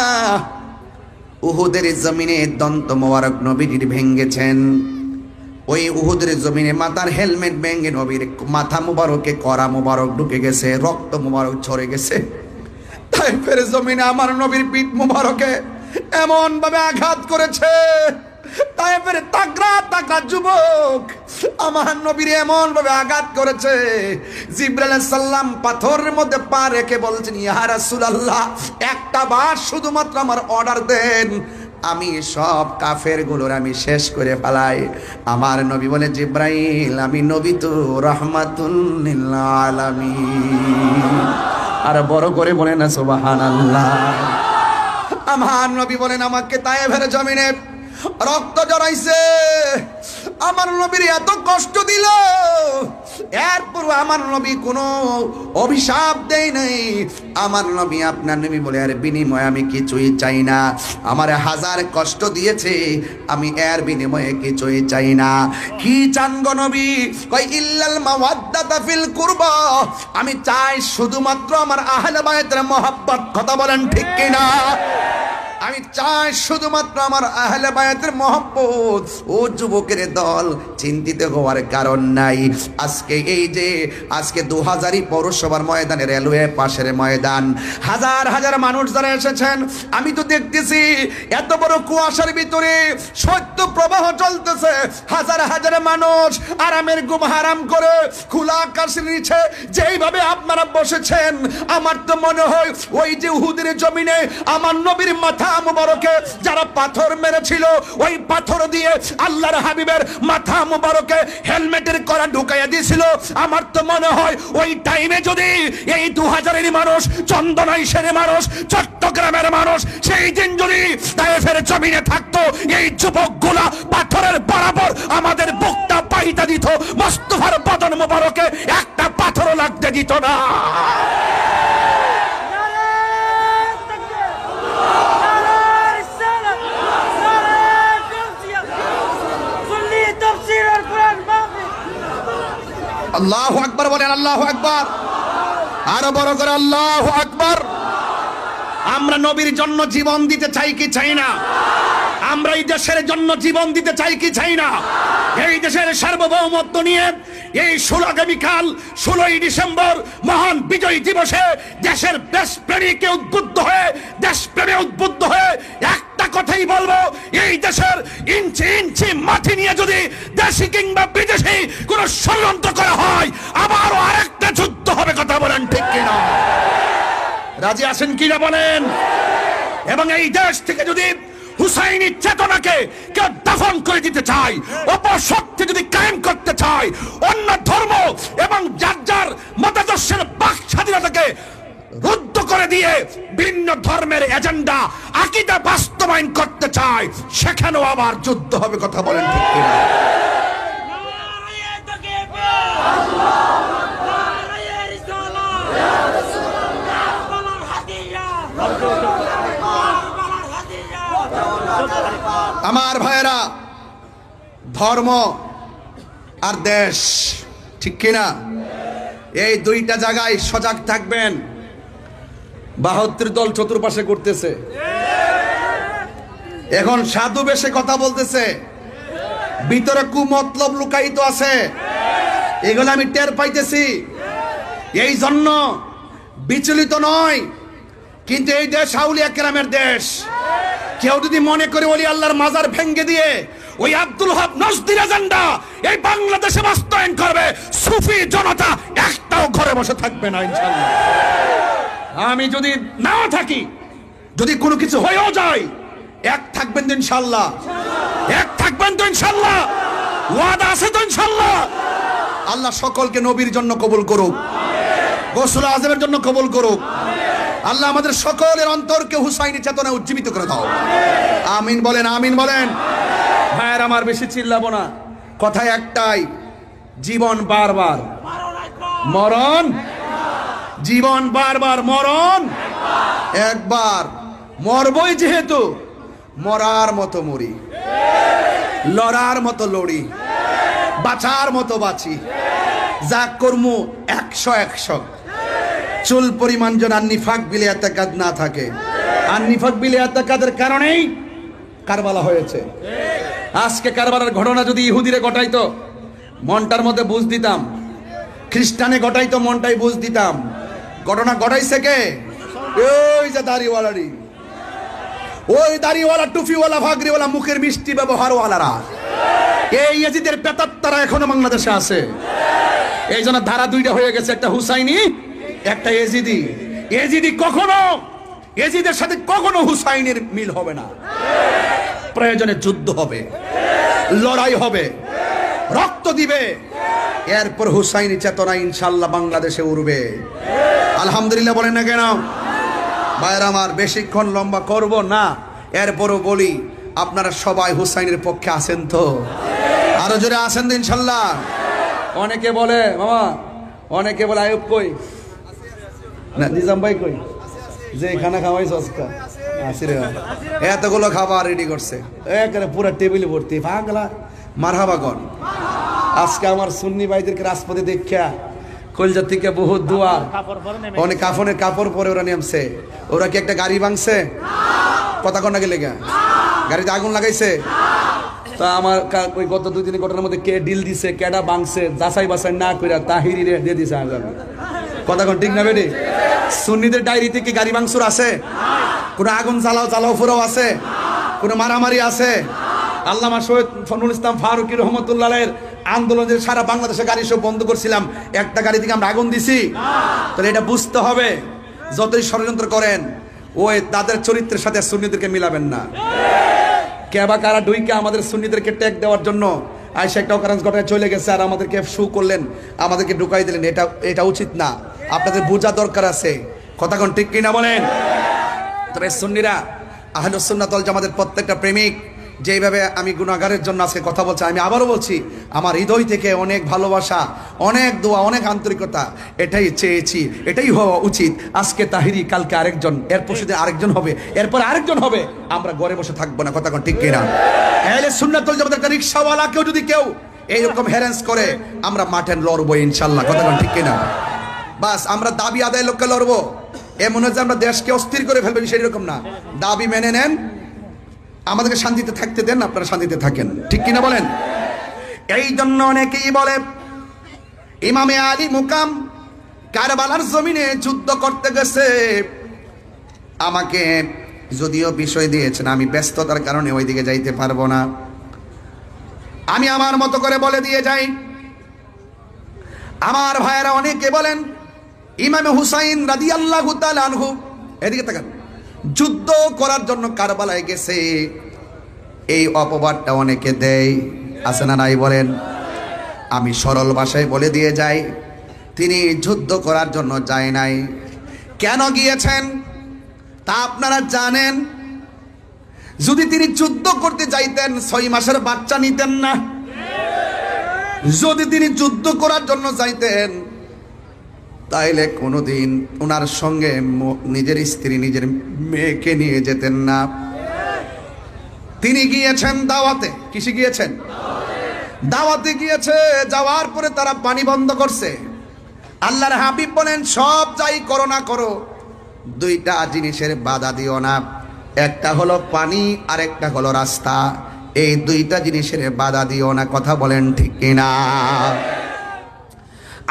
Speaker 1: উহুদের জমিনে দন্ত মোবারক নবীর ভেঙ্গেছেন ওই উহুদের জমিনে মাথার হেলমেট ভেঙ্গে নবীর মাথা মুবারকে করা মুবারক ঢুকে গেছে রক্ত মুবারক ঝরে গেছে তাই ফের জমিনে আমার নবীর পিঠ মুবারকে এমন ভাবে আঘাত করেছে তাই ফের তাগড়া তাগড়া যুবক আমার নবীর এমন ভাবে আঘাত করেছে জিবরাইল আলাইহিস সালাম পাথরের মধ্যে পা রেখে বলছেন ইয়া রাসূলুল্লাহ একটা বার শুধুমাত্র আমার অর্ডার দেন আমি সব কাফের গুলোর আমি শেষ করে ফেলাই আমার নবী বলে জিবরাইল আমি নবী তো রাহমাতুল লিল আলামিন আর বড় করে বলেন না সুবহানাল্লাহ আমার নবী বলেন আমাকে তায়েফের জমিনে রক্ত জড়াইছে আমার নবীর এত কষ্ট দিল এরপর আমার নবী কোনো অভিশাপ দেয় নাই আমার নবী আপনার নবী বলে আর বিনিময়ে আমি কিছুই চাই না আমার হাজার কষ্ট দিয়েছে আমি এর বিনিময়ে কিছুই চাই না কি চান গো নবী কই ইল্লাল মাওয়াদ্দাতা ফিল কুরবা আমি চাই শুধুমাত্র আমার আহলে বায়তের মহব্বত কথা বলেন ঠিক কি না আমি চাই শুধুমাত্র আমার আহলে বায়াতের মহব্বত ও যুবকের দল চিন্তিত হওয়ার কারণ নাই আজকে এই যে আজকে 2000 পৌরসভার ময়দানে রেলওয়ে পাশের ময়দান হাজার হাজার মানুষ যারা এসেছেন আমি তো দেখতেছি এত বড় কুয়াশার ভিতরে সত্য প্রবাহ চলতেছে হাজার হাজার মানুষ আরামের ঘুম হারাম করে খোলা আকাশের নিচে যেইভাবে আপনারা বসেছেন আমার তো মনে হয় ওই যে উহুদের জমিনে আমার নবীর মাথা মুবারকে যারা পাথর মেরেছিল ওই পাথর দিয়ে আল্লাহর হাবিবের মাথা মুবারকে হেলমেটের করা ঢুকাইয়া দিয়েছিল আমার তো মনে হয় ওই টাইমে যদি এই 2000-এর মানুষ চন্দনাইশের মানুষ চট্টগ্রামের মানুষ সেই দিন যদি তায়েফের জমিনে থাকতো এই যুবকগুলা পাথরের বরাবর আমাদের বুকটা পাইতা দিত মুস্তাফার বদন মুবারকে একটা পাথরও লাগতে দিত না আল্লাহু আকবার বলেন আল্লাহু আকবার আরো বড় করে আল্লাহু আকবার আমরা নবীর জন্য জীবন দিতে চাই কি চাই না আমরা এই দেশের জন্য জীবন দিতে চাই কি চাই না এই দেশের সার্বভৌমত্ব নিয়ে এই আগামীকাল 16 ডিসেম্বর মহান বিজয় দিবসে দেশের দেশপ্রেমীকে উদ্বুদ্ধ হয়ে দেশপ্রেমে উদ্বুদ্ধ হয়ে একটা কথাই বলবো এই দেশের ইঞ্চি ইঞ্চি মাটি নিয়ে যদি দেশি কিংবা বিদেশি কোনো ষড়যন্ত্র করা হয় আবারও আরেকটা যুদ্ধ হবে কথা বলেন ঠিক কিনা রাজি আছেন কিনা বলেন
Speaker 2: এবং এই দেশ থেকে যদি হুসাইনি চেতনাকে কেউ দাফন করে দিতে চায়, অপশক্তি যদি কায়েম করতে চায়, অন্য ধর্ম এবং যার যার মতাদর্শের বাক স্বাধীনতাকে রুদ্ধ করে দিয়ে ভিন্ন ধর্মের এজেন্ডা আকীদা বাস্তবায়ন করতে চায়, সেখানেও আবার যুদ্ধ হবে। কথা বলেন ঠিক কিনা?
Speaker 1: আমার ভাইয়েরা, ধর্ম আর দেশ, ঠিক কিনা? এই দুইটা জায়গায় সজাগ থাকবেন। 72 দল চতুর্পাশে করতেছে, এখন সাধু বেশে কথা বলতেছে, ভিতরে কুমতলব লুকায়িত আছে, এগুলো আমি টের পাইতেছি। এই জন্য বিচলিত নয়, কিন্তু এই দেশ আউলিয়া কেরামের দেশ। কেউ যদি মনে করে ওলি আল্লাহর মাজার ভেঙ্গে দিয়ে ওই আব্দুল ওহাব নজদির এজেন্ডা এই বাংলাদেশে বাস্তবায়ন করবে, সুফি জনতা একটাও ঘরে বসে থাকবে না ইনশাআল্লাহ। আমি যদি নাও থাকি, যদি কোনো কিছু হয়েও যায়, এক থাকবেন তো ইনশাআল্লাহ, এক থাকবেন তো ইনশাআল্লাহ, ওয়াদা আছে তো ইনশাআল্লাহ। আল্লাহ সকলকে নবীর জন্য কবুল করুক, গৌসুল আজমের জন্য কবুল করুক। আল্লাহ আমাদের সকলের অন্তরকে হুসাইনি চেতনা উজ্জীবিত করে দাও, আমিন বলেন, আমিন বলেন। ভাইয়ের আমার, বেশি চিল্লাবো না, কথা একটাই, জীবন বারবার মরণ, জীবন বারবার মরণ একবার, মরবই যেহেতু মরার মতো মরি, লড়ার মতো লড়ি, বাঁচার মতো বাঁচি, যা কর্মু 100 চুল পরিমাণ যেন নিফাক বিলে এতেকাদ না থাকে। আর নিফাক বিলে এতেকাদের কারণেই কারবালা হয়েছে। আজকে কারবালার ঘটনা যদি ইহুদিরে ঘটাইতো, মনটার মধ্যে বুঝ দিতাম, খ্রিস্টানে ঘটাইতো, মনটাই বুঝ দিতাম। ঘটনা ঘটাইছে কে? ওই যে দাড়িওয়ালারি, ওই দাড়িওয়ালা, টুপিওয়ালা, ভাগরিওয়ালা, মুখের মিষ্টি ব্যবহারওয়ালারা, এই ইয়াজিদের পেতাত্তারা এখনো বাংলাদেশে আছে। এই জন্য ধারা দুইটা হয়ে গেছে, একটা হুসাইনি, একটা এজিদি। এজিদি কখনো, এজিদের সাথে কখনো হুসাইনের মিল হবে না। প্রয়োজনে যুদ্ধ হবে, লড়াই হবে, রক্ত দিবে, এরপর হুসাইনি চেতনা ইনশাআল্লাহ বাংলাদেশে উঠবে। আলহামদুলিল্লাহ বলেন না কেন? ভাইয়ের আমার, বেশিক্ষণ লম্বা করব না, এরপরও বলি, আপনারা সবাই হুসাইনের পক্ষে আছেন তো? আরো জোরে আছেন তো ইনশাআল্লাহ? অনেকে বলে মামা, অনেকে বলে আয়ুব কই, না নিজাম ভাই কই, যে খানা খাওয়াইছ আজকে আসিরে, এতগুলো খাবার রেডি করছে, একেবারে পুরো টেবিলে ভর্তি, পাগলা মারহাবা কর। আজকে আমার সুন্নি ভাইদেরকে রাজপথে দেখা কলজার থেকে বহুত দোয়া, অনেক কাফনের কাপড় পরে ওরা নেমছে। ওরা কি একটা গাড়ি ভাঙছে? কথা কন না গেলে গাড়িতে আগুন লাগাইছে? তা আমার ওই গত 2 দিনের ঘটনার মধ্যে কে ডিল দিছে, কেডা ভাঙছে, যাচাই বাছাই না কইরা তাহিরি রে দিয়ে দিছে আগুন। কথা কোন ঠিক না বেটি? সুন্নিদের ডায়েরিতে কি গাড়ি ভাঙচুর আছে? কোন আগুন জ্বালাও ফুরাও আছে? কোন মারামারি আছে? আল্লামা শহীদ ফজলুল ইসলাম ফারুকী রহমতুল্লাহের আন্দোলনের সারা বাংলাদেশে গাড়ি সব বন্ধ করছিলাম, একটা গাড়ি থেকে আমরা আগুন দিছি? তাহলে এটা বুঝতে হবে, যতই ষড়যন্ত্র করেন ওই তাদের চরিত্রের সাথে সুন্নিদেরকে মিলাবেন না। কেবা কারা ডুইকে আমাদের সুন্নিদেরকে ট্যাগ দেওয়ার জন্য আইসা একটা অকারেন্স ঘটনায় চলে গেছে, আর আমাদেরকে শু করলেন, আমাদেরকে ঢুকাই দিলেন। এটা উচিত না, আপনাদের বোঝা দরকার আছে। কথা কোন ঠিক কিনা বলেন? তবে সুন্নিরা, আহলুস সুন্নাত ওয়াল জামাতের প্রত্যেকটা প্রেমিক যেইভাবে আমি গুনাহগারের জন্য আজকে কথা বলছি, আমি আবারও বলছি, আমার হৃদয় থেকে অনেক ভালোবাসা, অনেক দোয়া, অনেক আন্তরিকতা, এটাই চেয়েছি, এটাই হওয়া উচিত। আজকে তাহিরি, কালকে আরেকজন, এরপর সেদিন আরেকজন হবে, এরপর আরেকজন হবে, আমরা ঘরে বসে থাকবো না। কথা কোন ঠিক কিনা? আহলে সুন্নাত ওয়াল জামাতের একটা রিকশাওয়ালাকেও যদি কেউ এইরকম হ্যারাস করে, আমরা মাঠে লড়বো ইনশাল্লাহ। কথা কোন ঠিক কিনা? বাস আমরা দাবি আদায় লক্ষ্যে লড়বো, এমন হচ্ছে আমরা দেশকে অস্থির করে ফেলবেন সেরকম না। দাবি মেনে নেন, আমাদেরকে শান্তিতে থাকতে দেন, আপনারা শান্তিতে থাকেন, ঠিক কিনা বলেন? এই জন্য অনেকেই বলে ইমামে আলী মুকাম কারবালার জমিনে যুদ্ধ করতে গেছে। আমাকে যদিও বিষয় দিয়েছেন, আমি ব্যস্ততার কারণে ওইদিকে যাইতে পারবো না, আমি আমার মতো করে বলে দিয়ে যাই। আমার ভাইয়েরা অনেকে বলেন ইমামে হুসাইন রাদিয়াল্লাহু তাআলা আনহু, এদিকে তাকান, যুদ্ধ করার জন্য কারবালায় গেছে, এই অপবাদটা অনেকে দেয়, আছে না নাই বলেন? আমি সরল ভাষায় বলে দিয়ে যাই, তিনি যুদ্ধ করার জন্য যায় নাই। কেন গিয়েছেন তা আপনারা জানেন? যদি তিনি যুদ্ধ করতে যাইতেন 6 মাসের বাচ্চা নিতেন না। যদি তিনি যুদ্ধ করার জন্য যাইতেন তাইলে কোনোদিন ওনার সঙ্গে নিজের স্ত্রী নিজের মেয়েকে নিয়ে যেতেন না। তিনি গিয়েছেন দাওয়াতে। কিসে গিয়েছেন? দাওয়াতে গিয়েছে। যাওয়ার পরে তারা পানি বন্ধ করছে। আল্লাহর হাবিব বলেন, সব যাই করো না করো, 2টা জিনিসের বাধা দিও না। একটা হলো পানি আর একটা হলো রাস্তা। এই 2টা জিনিসের বাধা দিও না। কথা বলেন ঠিক কিনা?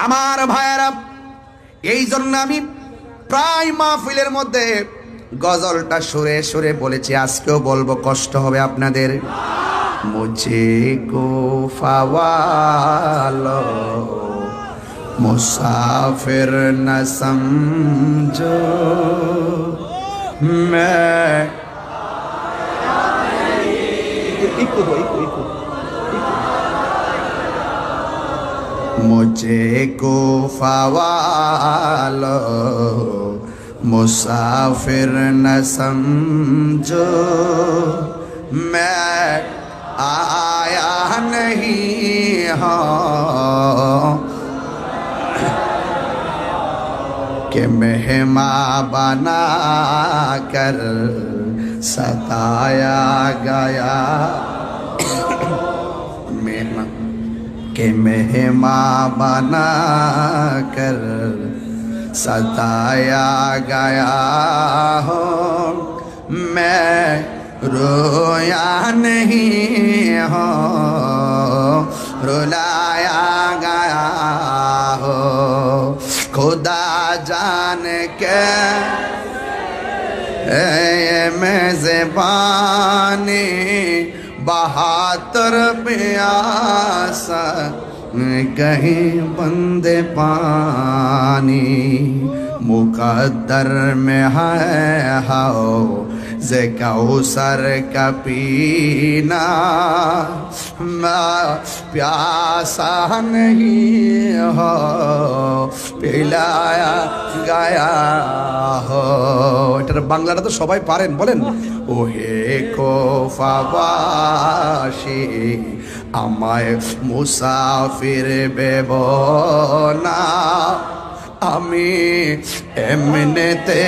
Speaker 1: আমার ভাইয়েরা, এই জন্য আমি প্রায় মাহফিলের মধ্যে গজলটা সুরে সুরে বলেছি, আজকেও বলবো, কষ্ট হবে আপনাদের। মুঝে কো ফাওয়ালো মুসাফির না সমঝো मैं मुझे को फवालो मुसाफिर न समझो मैं आया नहीं हूँ कि मेहमान बना कर सताया गया, कि मेहमान बना कर सताया गया हो। मैं रोया नहीं हो, रुलाया गया हो। खुदा जान के मेज़बानी 72 प्यासा कहीं बंदे पानी मुकद्दर में है हाओ जे कौसर का पीना। प्यासा नहीं हो पिलाया गया हो। এটার বাংলাটা তো সবাই পারেন, বলেন। ওহে কোফাবাসী আমায় মুসাফির ভেব না, আমি এমনিতে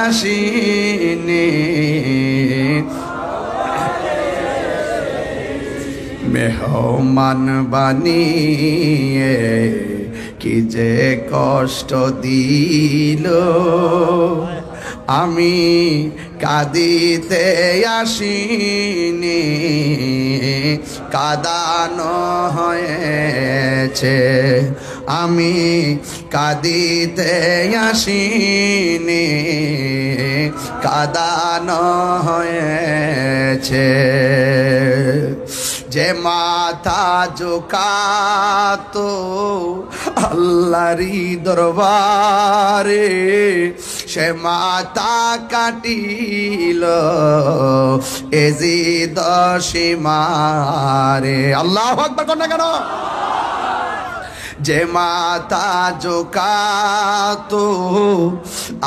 Speaker 1: আসিনি। মেহমান বানিয়ে কি যে কষ্ট দিল, আমি কাঁদিতে আসিনি, কাঁদানো হয়েছে। আমি কাঁদিতে আসিনি, কাঁদানো হয়েছে। যে মাথা ঝুঁকাতো আল্লাহরই দরবারে, সে মাথা কাটিল এজিদ সীমারে। আল্লাহু আকবার কর না কেন? যে মাথা ঝুঁকাতো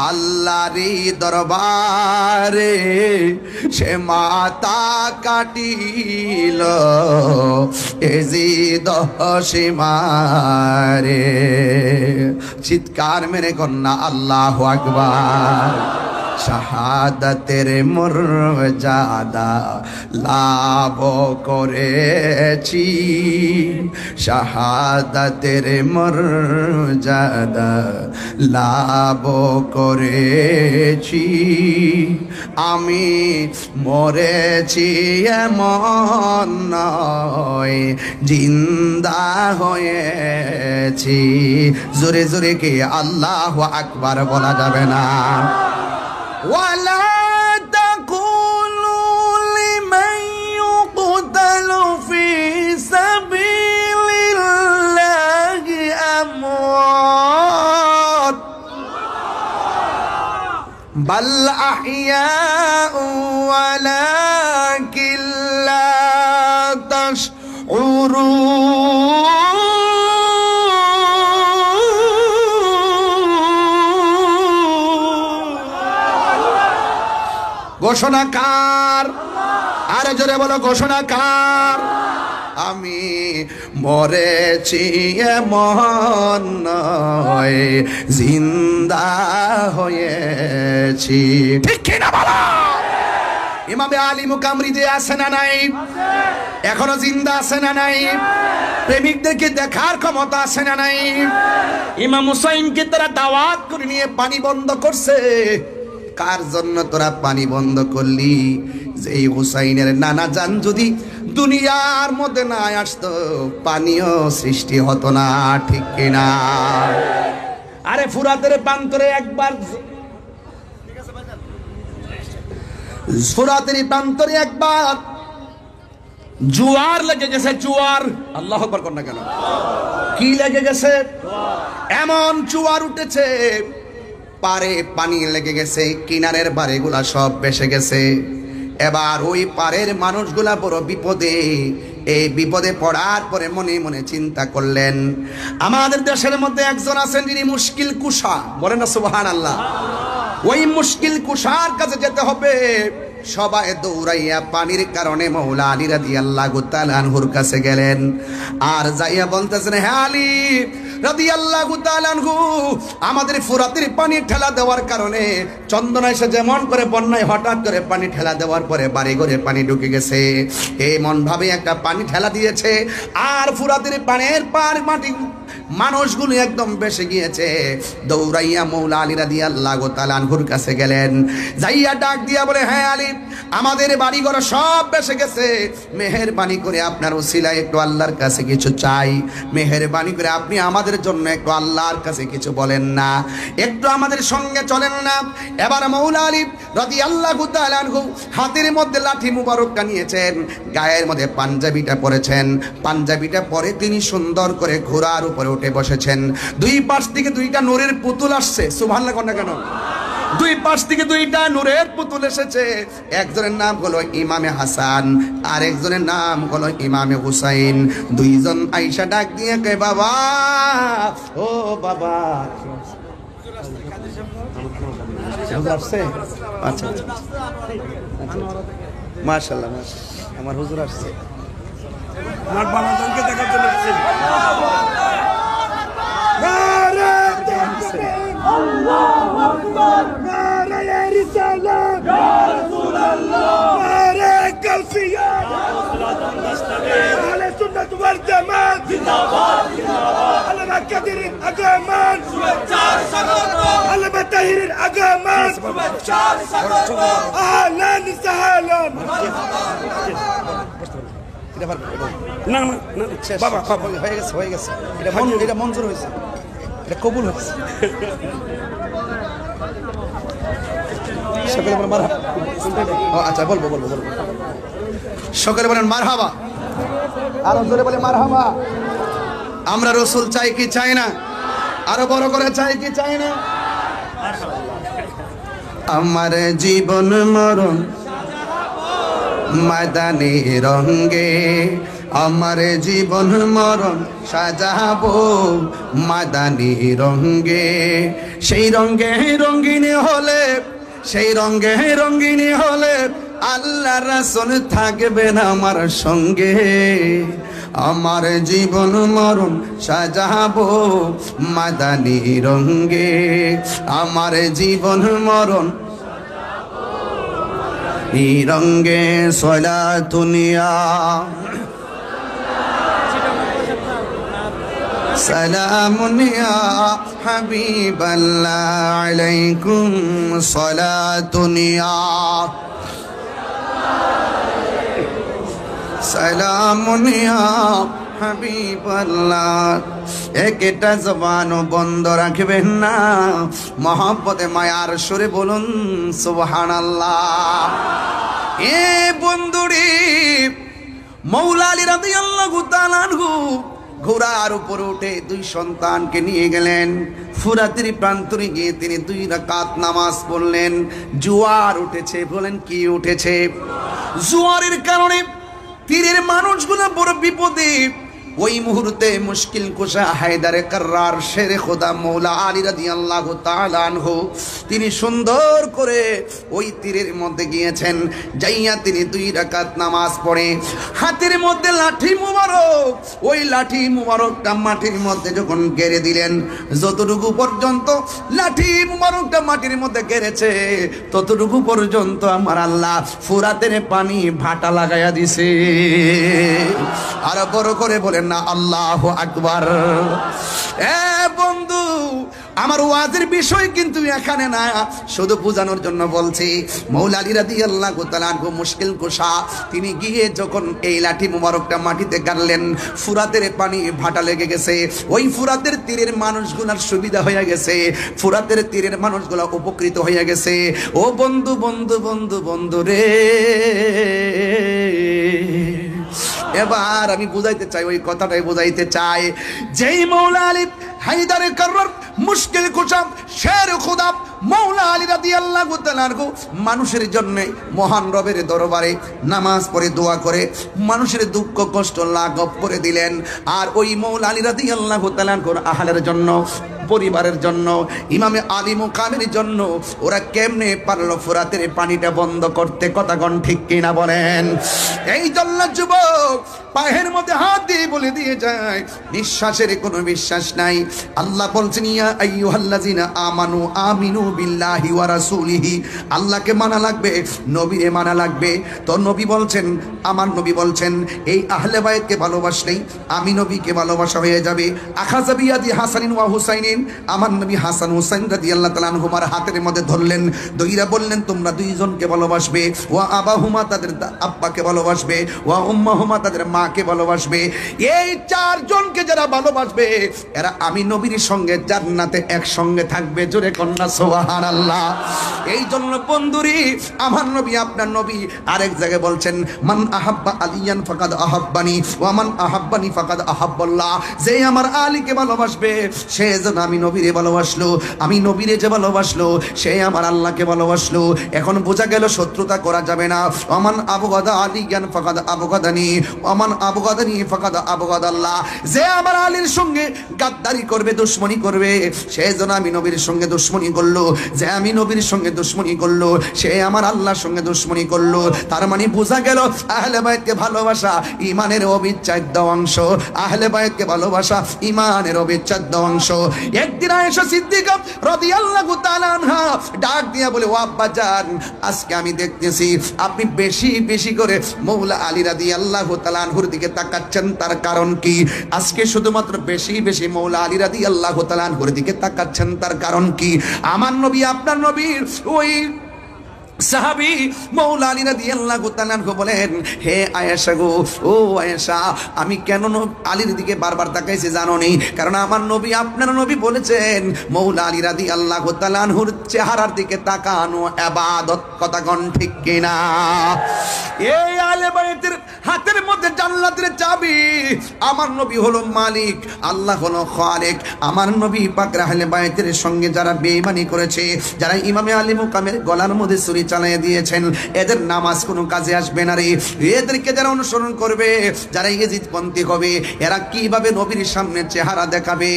Speaker 1: আল্লাহরই দরবারে, সে মাথা কাটিল এজিদ সীমারে। চিৎকার মেরে কন্যা আল্লাহু আকবার। শাহাদাতের মর্যাদা লাভ করেছি, শাহাদাতের মর্যাদা লাভ করেছি। আমি মরেছি এমন নয়, জিন্দা হয়েছি। জোরে জোরে কি আল্লাহু আকবার বলা যাবে না? ولا تقولوا لمن يقتل في سبيل الله أموات বাল আহইয়াউ ওয়ালাকিন লা তাশউরুন। ঘোষণাকার, আরে জোরে বলো ঘোষণাকার। আমি মরেছি এমন নয়, জিন্দা হয়েছি। ঠিক কিনা বলো? ইমামে আলী মুকামরি যে আছে না নাই? এখনো জিন্দা আছে না নাই? প্রেমিকদেরকে দেখার ক্ষমতা আছে না নাই? ইমাম হুসাইনকে তারা দাওয়াত করে নিয়ে পানি বন্ধ করছে। কার জন্য তোরা পানি বন্ধ করলি? যে এই হুসাইনের নানা জান যদি দুনিয়ার মধ্যে না আসতো, পানিও সৃষ্টি হতো না। ঠিক কিনা? আরে ফুরাতের প্রান্তরে একবার, ফুরাতের প্রান্তরে একবার জোয়ার লেগে গেছে। জোয়ার, আল্লাহু আকবার কর না কেন? কি লেগে গেছে? এমন জোয়ার উঠেছে, পারে পানি লেগে গেছে, কিনারের বাড়িগুলা সব ভেসে গেছে। এবার ওই পারের মানুষগুলা বড় বিপদে। এই বিপদে পড়ার পরে মনে মনে চিন্তা করলেন, আমাদের দেশের মধ্যে একজন আছেন যিনি মুশকিল কুশা, বলেন না সুবহানাল্লাহ। ওই মুশকিল কুশার কাছে যেতে হবে। সবাই দৌড়াইয়া পানির কারণে মৌলা আলী রাদিয়াল্লাহু তাআলা আনহুর কাছে গেলেন। আর যাইয়া বলতেছেন, হে আলী রাদিয়াল্লাহু তাআলা আনহু, আমাদের ফুরাতের পানি ঠেলা দেওয়ার কারণে চন্দনা এসে যেমন করে বন্যায় হঠাৎ করে পানি ঠেলা দেওয়ার পরে বাড়ি ঘরে পানি ঢুকে গেছে, এমন ভাবে একটা পানি ঠেলা দিয়েছে। আর ফুরাতের পানির পার মাটি মানুষগুলো একদম বেসে গিয়েছে। দৌড়াইয়া মৌলা আলী রাদিয়াল্লাহু তাআলা আনহুর কাছে গেলেন। যাইয়া ডাক দিয়া বলে, হ্যাঁ আলী, আমাদের বাড়িঘর সব বেসে গেছে, মেহেরবানি করে আপনার উসিলায় একটু আল্লাহর কাছে কিছু চাই। মেহেরবানি করে আপনি আমাদের জন্য একটু আল্লাহর কাছে কিছু বলেন না, একটু আমাদের সঙ্গে চলেন না। এবার মৌলা আলী রাদিয়াল্লাহু তাআলা আনহু হাতের মধ্যে লাঠি মুবারকটা নিয়েছেন, গায়ের মধ্যে পাঞ্জাবিটা পরেছেন। পাঞ্জাবিটা পরে তিনি সুন্দর করে ঘোড়ার উপরে উঠে বসেছেন। দুই পাশ থেকে দুইটা নূরের পুতুল আসছে। সুবহানাল্লাহ কর না কেন? দুই পাশ থেকে দুইটা নূরের পুতুল এসেছে। একজনের নাম হলো ইমামে হাসান, আর একজনের নাম হলো ইমামে হুসাইন। দুইজন আয়েশা ডাক দিয়ে কয়, বাবা, ও বাবা। আচ্ছা, মাশাআল্লাহ, আমার হুজুর আসছে। আমার বাবাকে দেখার জন্য আসছে। আল্লাহু আকবার, নারে রিসালাত, ইয়া রাসূলুল্লাহ, নারে কাউসিয়া, ইয়া রাসূলুল্লাহ, আহলে সুন্নাত ওয়াল জামাত জিন্দাবাদ, জিন্দাবাদ, আলমা কাদিরের আগামান, শুভেচ্ছার স্বাগত, আলমা তাহিরের আগামান, শুভেচ্ছার স্বাগত, আহলান সাহলান। না না না বাবা, হয়ে গেছে, হয়ে গেছে, এটা মঞ্জুর হয়েছে, এটা কবুল হয়েছে। সকলে বলেন মারহাবা। আচ্ছা, বলবো বলবো বলবো। সকলে বলেন মারহাবা, আরো জোরে বলে মারহাবা। আমরা রসুল চাই কি চাই না? আরো বড় করে চাই কি চাই না? আমার জীবন মরণ মাদানী রঙ্গে, আমার জীবন মরণ সাজাবো মাদানী রঙ্গে। সেই রঙ্গে রঙ্গিনী হলে, সেই রঙ্গে রঙ্গিনী হলে আল্লাহ রাসূল থাকবেন আমার সঙ্গে। আমার জীবন মরণ সাজাবো মাদানী রঙ্গে, আমার জীবন মরণ এই রঙ্গে। সলাতুনিয়া সালামুনিয়া হাবিবাল্লাহ আলাইকুম সলাতুনিয়া সালামুনিয়া হাবিবাল্লাহ। একটা জবান বন্ধ রাখবেন না, মহব্বতে মায়ার সুরে বলুন সুবহানাল্লাহ। এ বন্ধুরে, মৌলা আলী রাদিয়াল্লাহু তাআলা আনহু ঘোড়ার উপরে উঠে দুই সন্তানকে নিয়ে গেলেন ফুরাতের প্রান্তরে গিয়ে তিনি 2 রাকাত নামাজ পড়লেন। জোয়ার উঠেছে, বলেন কি উঠেছে? জোয়ারের কারণে তীরের মানুষগুলো বড় বিপদে। ওই মুহূর্তে মুশকিল কুশা হায়দারে কাররার শেরে খোদা মৌলা আলী রাদিয়াল্লাহু তাআলা আনহু তিনি সুন্দর করে ওই তীরের মধ্যে গিয়েছেন। যাইয়া তিনি 2 রাকাত নামাজ পড়ে হাতের মধ্যে লাঠি মুবারক, ওই লাঠি মুবারকটা মাটির মধ্যে যখন গেড়ে দিলেন, যতটুকু পর্যন্ত লাঠি মুবারকটা মাটির মধ্যে গেড়েছে ততটুকু পর্যন্ত আমার আল্লাহ ফুরাতের পানি ভাটা লাগাইয়া দিছে। আর বড় করে বলেন না আল্লাহু আকবার। এ বন্ধু, আমার ওয়াজের বিষয় কিন্তু এখানে না, শুধু বোঝানোর জন্য বলছি। মৌলা আলী রাদিয়াল্লাহু তাআলা আনহু মুশকিল কুশা তিনি গিয়ে যখন এই লাঠি মুবারকটা মাটিতে গাড়লেন, ফুরাতের পানি ভাটা লেগে গেছে। ওই ফুরাতের তীরের মানুষগুলোর সুবিধা হয়ে গেছে, ফুরাতের তীরের মানুষগুলো উপকৃত হয়ে গেছে। ও বন্ধু বন্ধু বন্ধু বন্ধু রে, এবার আমি বুঝাইতে চাই, ওই কথাটাই বুঝাইতে চাই। যেই মৌলা আলী হায়দারে কাররার মুশকিল কুশা শের খোদা মৌলা আলী রাদিয়াল্লাহু তাআলা আনহু মানুষের জন্য মহান রবের দরবারে নামাজ পড়ে দোয়া করে মানুষের দুঃখ কষ্ট লাঘব করে দিলেন। আর ওই মৌলা আলী রাদিয়াল্লাহু তাআলা আনহুর আহলের জন্য, পরিবারের জন্য, ইমামে আলী মুকামের জন্য ওরা কেমনে পারলো ফুরাতের পানিটা বন্ধ করতে? কথাগণ ঠিক কিনা বলেন? এই জন্য যুবক পায়ের মধ্যে হাত দিয়ে বলে দিয়ে যায়, নিঃশ্বাসের কোনো বিশ্বাস নাই। আল্লাহ বলছেন ইয়া আইয়ুহাল্লাযিনা আমানু আমিনু বিল্লাহি ওয়া রাসূলিহি, আল্লাহকে মানা লাগবে, নবীরে মানা লাগবে। তো নবী বলছেন, আমার নবী বলছেন, এই আহলে বাইতকে ভালোবাসলেই আমি নবীকে ভালোবাসা হয়ে যাবে। আখাযা বিয়াদি হাসানিন ওয়া হুসাইনিন, আমার নবী হাসান হুসাইন রাদিয়াল্লাহু তাআলা আনহুমার হাতের মধ্যে ধরলেন, দইরা বললেন তোমরা দুইজনকে ভালোবাসবে, ওয়া আবাহুমা তাদের আব্বাকে ভালোবাসবে, ওয়া উম্মাহুমা তাদের মাকে ভালোবাসবে। এই 4 জনকে যারা ভালোবাসবে এরা আমি নবীর সঙ্গে জান্নাতে একসঙ্গে থাকবে। জোরে কন্যা সুবহানাল্লাহ। এই জন্য বন্ধুরি আমার নবী আপনার নবী আরেক জায়গায় বলছেন, মান আহাব্বা আলিয়ান ফাকাদ আহাব্বানি ওয়া মান আহাব্বানি ফাকাদ আহাব্বাল্লাহ, যে আমার আলীকে ভালোবাসবে সে যেন আমি নবীরে ভালোবাসলো, আমি নবীরে যে ভালোবাসলো সে আমার আল্লাহকে ভালোবাসলো। এখন বোঝা গেল শত্রুতা করা যাবে না। ওমান আবগাদা আলিয়ান ফাকাদ আবগাদানি ওমান আবগাদানি ফাকাদ আবগাদাল্লাহ, যে আমার আলীর সঙ্গে গাদ্দারি করবে, দুশমনি করবে, সে যেন আমি নবীর সঙ্গে দুশমনি করলো, যে আমি নবীর সঙ্গে দুশমনি করলো সে আমার আল্লাহর সঙ্গে দুশমনি করলো। তার মানে বোঝা গেল আহলে বাইতকে ভালোবাসা ইমানের অবিচ্ছেদ্য অংশ, আহলে বাইতকে ভালোবাসা ইমানের অবিচ্ছেদ্য অংশ। একদিন আয়েশা সিদ্দিকা রাদিয়াল্লাহু তাআলা আনহা ডাক দিয়া বলে, ও আব্বা জান, আজকে আমি দেখতেছি আপনি বেশি বেশি করে মৌলা আলী রাদিয়াল্লাহু তাআলা আনহুর দিকে তাকাচ্ছেন, তার কারণ কি? আজকে শুধুমাত্র বেশি বেশি মৌলা আলী রাদিয়াল্লাহু তাআলা আনহুর দিকে তাকাচ্ছেন, তার কারণ কি? আমার নবী আপনার নবীর ওই সাহাবী মৌলা আলী রাদিয়াল্লাহু তাআলা আনহু বলেন, হে আয়েশা গো, ও আয়েশা, আমি কেন আলীর দিকে বারবার তাকাইছি জানো নি? কারণ আমার নবী আপনার নবী বলেছেন মৌলা আলী রাদিয়াল্লাহু তাআলা আনহুর চেহারার দিকে তাকানো ইবাদত। কথা কোন ঠিক কিনা? এই আহলে বাইতের হাতের মধ্যে জান্নাতের চাবি। আমার নবী হলো মালিক, আল্লাহ হলো খালিক। আমার নবী পাক আহলে বাইতের সঙ্গে যারা বেঈমানি করেছে, যারা ইমামে আলী মুকামের গলার মধ্যে ছুরি চালিয়ে দিয়েছেন, এদের নামাজ কোনো কাজে আসবে না রে। এদেরকে যারা অনুসরণ করবে, যারা ইজিদপন্থী হবে, এরা কিভাবে নবীর সামনে চেহারা দেখাবে,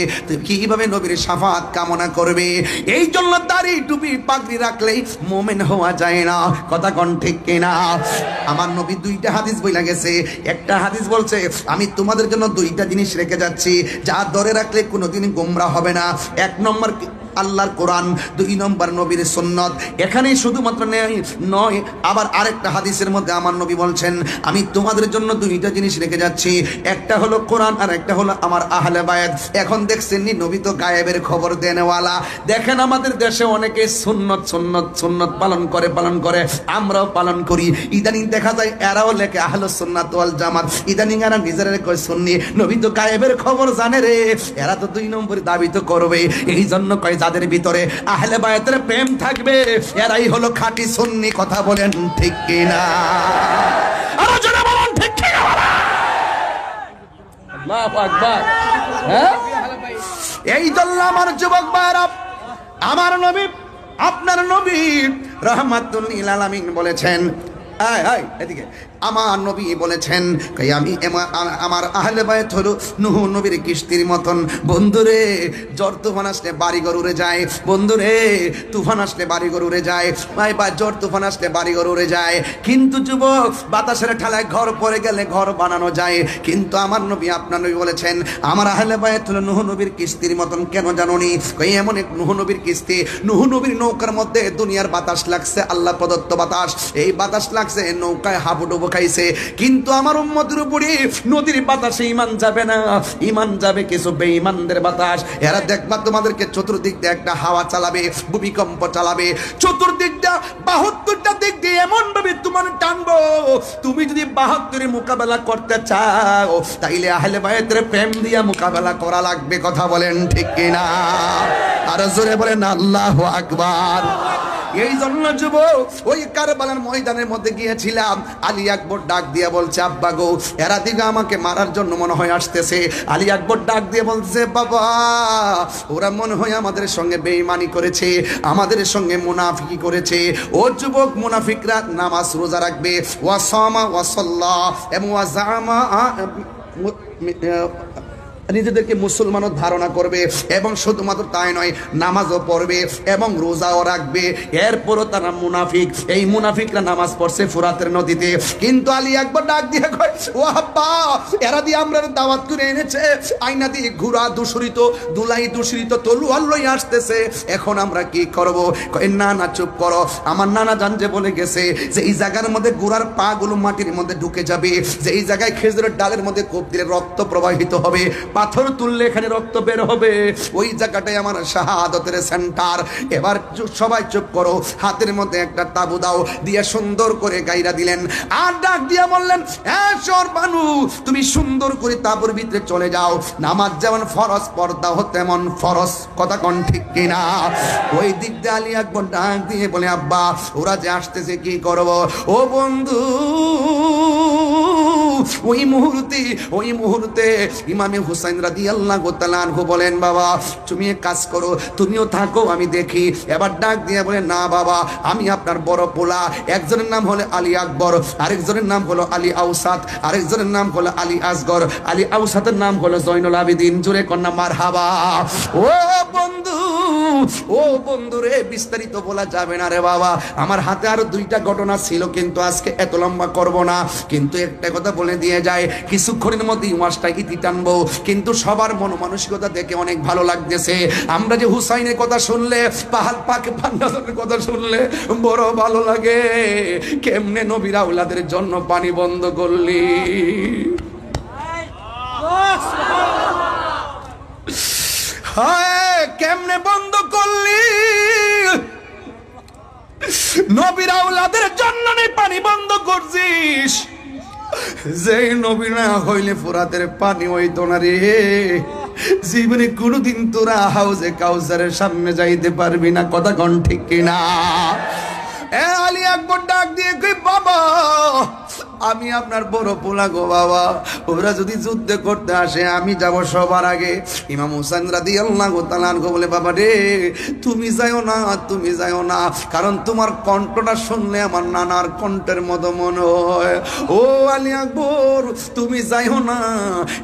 Speaker 1: কিভাবে নবীর শাফাত কামনা করবে? এই জন্য দাড়ি টুপি পাগড়ি রাখলেই মুমিন হওয়া যায় না। কথা কোন ঠিক কিনা? আমার নবী 2টা হাদিস বইলা গেছে। একটা হাদিস বলছে, আমি তোমাদের জন্য 2টা জিনিস রেখে যাচ্ছি, যা ধরে রাখলে কোনোদিন গোমরা হবে না। 1 নম্বর আল্লাহর কোরআন, 2 নম্বর নবীর সুন্নত। এখানেই শুধুমাত্র নয়, আবার আরেকটা হাদিসের মধ্যে আমার নবী বলছেন, আমি তোমাদের জন্য 2টা জিনিস রেখে যাচ্ছি, একটা হলো কোরআন আর একটা হলো আমার আহলে বায়াত। এখন দেখছেন নি, নবী তো গায়েবের খবর দেনেওয়ালা। দেখেন আমাদের দেশে অনেকে সুন্নত সুন্নত সুন্নত পালন করে, আমরাও পালন করি। ইদানিং দেখা যায় এরাও লেখে আহলুস সুন্নাত ওয়াল জামাত, ইদানিং এরা নিজেরা কয় সুন্নি। নবী তো গায়েবের খবর জানে রে, এরা তো 2 নম্বর দাবি তো করবে। এই জন্য কয় যাদের ভিতরে আহলে বায়াতের প্রেম থাকবে এরাই হলো খাঁটি সুন্নি। কথা বলেন ঠিক কিনা? আরো জোরে বলুন ঠিক কিনা?
Speaker 2: আল্লাহু আকবার। হ্যাঁ,
Speaker 1: এই জন্য আমার যুবক ভাইরা, আমার নবী, আপনার নবী রাহমাতুল লিল আলামিন বলেছেন, এদিকে আমার নবী বলেছেন, আমি আমার আহলে বায়ত হলো নূহ নবীর কিস্তির মতন। বন্ধুরে, জ্বর তুফান আসলে বাড়িঘর উড়ে যায়। বন্ধুরে, তুফান আসলে বাড়িঘর উড়ে যায়। বা জ্বর তুফান আসলে বাড়িঘর উড়ে যায়, কিন্তু যুবক বাতাসের ঠালায় ঘর পড়ে গেলে ঘর বানানো যায়। কিন্তু আমার নবী, আপনার নবী বলেছেন, আমার আহলে বায়ত হলো নূহ নবীর কিস্তির মতন। কেন জানোনি? এমন এক নূহ নবীর কিস্তি, নূহ নবীর নৌকার মধ্যে দুনিয়ার বাতাস লাগছে, আল্লাহ প্রদত্ত বাতাস। এই বাতাস লাগছে, নৌকায় হাবুডুবু খাইছে, কিন্তু আমার উম্মতের উপরে নদীর বাতাসে ইমান যাবে না, ইমান যাবে কিছু বেঈমানদের বাতাস। এরা দেখবা তোমাদেরকে চতুর্দিক দিয়ে একটা হাওয়া চালাবে, ভূমিকম্প চালাবে, চতুর্দিক দিয়ে 72টা দিক দিয়ে এমন ভাবে তোমার টানবো। তুমি যদি 72 মোকাবেলা করতে চাও, তাইলে আহলে বায়তের প্রেম দিয়া মোকাবেলা করা লাগবে। কথা বলেন ঠিক কিনা? আর জোরে বলেন আল্লাহু আকবার। এই জন্য যুবক ওই কারবালার ময়দানের মধ্যে গিয়েছিলাম, আলী আকবর ডাক দিয়ে বলছে, আব্বা গো, এরা দিকে আমাকে মারার জন্য মনে হয় আসতেছে। আলী আকবর ডাক দিয়ে বলছে, বাবা, ওরা মনে হয় আমাদের সঙ্গে বেঈমানি করেছে, আমাদের সঙ্গে মুনাফিকি করেছে। ও যুবক, মুনাফিকরা নামাজ রোজা রাখবে, ওয়া সামা ওয়া সাল্লা এবং ওয়া জামা, নিজেদেরকে মুসলমানও ধারণা করবে, এবং শুধুমাত্র তাই নয়, নামাজও পড়বে এবং রোজাও রাখবে। এরপরও তারা মুনাফিক। এই মুনাফিকরা নামাজ পড়ছে ফুরাতের নদীতে। কিন্তু আলী একবার ডাক দিয়ে কয়, ও আব্বা, এরা দিয়ে আমরা দাওয়াত করে এনেছে, আয়না দিয়ে ঘোড়া দূষিত, দুলাই দূষিত, তলোয়ার লই আসতেছে, এখন আমরা কি করব? কয়, না না, চুপ করো। আমার নানা জান যে বলে গেছে যে এই জায়গার মধ্যে ঘোড়ার পা গুলো মাটির মধ্যে ঢুকে যাবে, যে এই জায়গায় খেজুরের ডালের মধ্যে কোপ দিলে রক্ত প্রবাহিত হবে, পাথর তুললে এখানে রক্ত বের হবে, ওই জায়গাটাই আমার শাহাদাতের সেন্টার। এবার সবাই চুপ করো, হাতের মধ্যে একটা তাবু দাও, দিয়ে সুন্দর করে গাইরা দিলেন। আর ডাক দিয়ে বললেন, শোর বানু, তুমি সুন্দর করে তাবুর ভিতরে চলে যাও, নামাজ যেমন ফরজ পর্দা তেমন ফরজ। কথা কোন ঠিক কিনা? ওই দিক দিয়ে আলী আকবর ডাক দিয়ে বলে, আব্বা, ওরা যে আসতেছে কি করব? ও বন্ধু, ওই মুহূর্তে ইমামে হুসাইন রাদিয়াল্লাহু তাআলা আনহু বলেন, বাবা, তুমি এক কাজ করো, তুমিও থাকো, আমি দেখি। এবার ডাক দিয়ে বলে, না বাবা, আমি আপনার বড় পোলা। একজনের নাম হলো আলী আকবর, আরেকজনের নাম হলো আলী আউসাত, আরেকজনের নাম হলো আলী আসগর, আলী আউসাতের নাম হলো জয়নুল আবেদিন। জোরে কন্যা মারহাবা। ও বন্ধু, ও বন্ধু রে, বিস্তারিত বলা যাবে না রে বাবা, আমার হাতে আরো 2টা ঘটনা ছিল, কিন্তু আজকে এত লম্বা করব না। কিন্তু একটা কথা বলে দিয়ে যায়, কিছুক্ষণের মধ্যে ওয়াজটা ইতি টানবো, কিন্তু সবার মন মানসিকতা দেখে অনেক ভালো লাগতেছে। আমরা যে হুসাইনের কথা শুনলে, পাহাড় পাকে পান্ডাদের কথা শুনলে বড় ভালো লাগে। কেমনে নবীর আওলাদের জন্য পানি বন্ধ করলি, হায় কেমনে বন্ধ করলি, নবীর আওলাদের জন্য পানি বন্ধ করছিস। যে নবী না হইলে ফুরাতের পানি হইতো না রে। জীবনে কোনোদিন তোরা হাউজে কাউসারের সামনে যাইতে পারবি না। কথা কোন ঠিক কিনা? আলী আকবর ডাক দিয়ে কই, বাবা, আমি আপনার বড় পোলা গো বাবা, ওরা যদি যুদ্ধ করতে আসে আমি যাব সবার আগে। ইমাম হুসাইন রাদিয়াল্লাহু তাআলা আনহু বলে, বাবা রে, তুমি যাও না, তুমি যাও না, কারণ তোমার কণ্ঠটা শুনলে আমার নানার কণ্ঠের মতো মনে হয়। ও আলী আকবর, তুমি যাও না।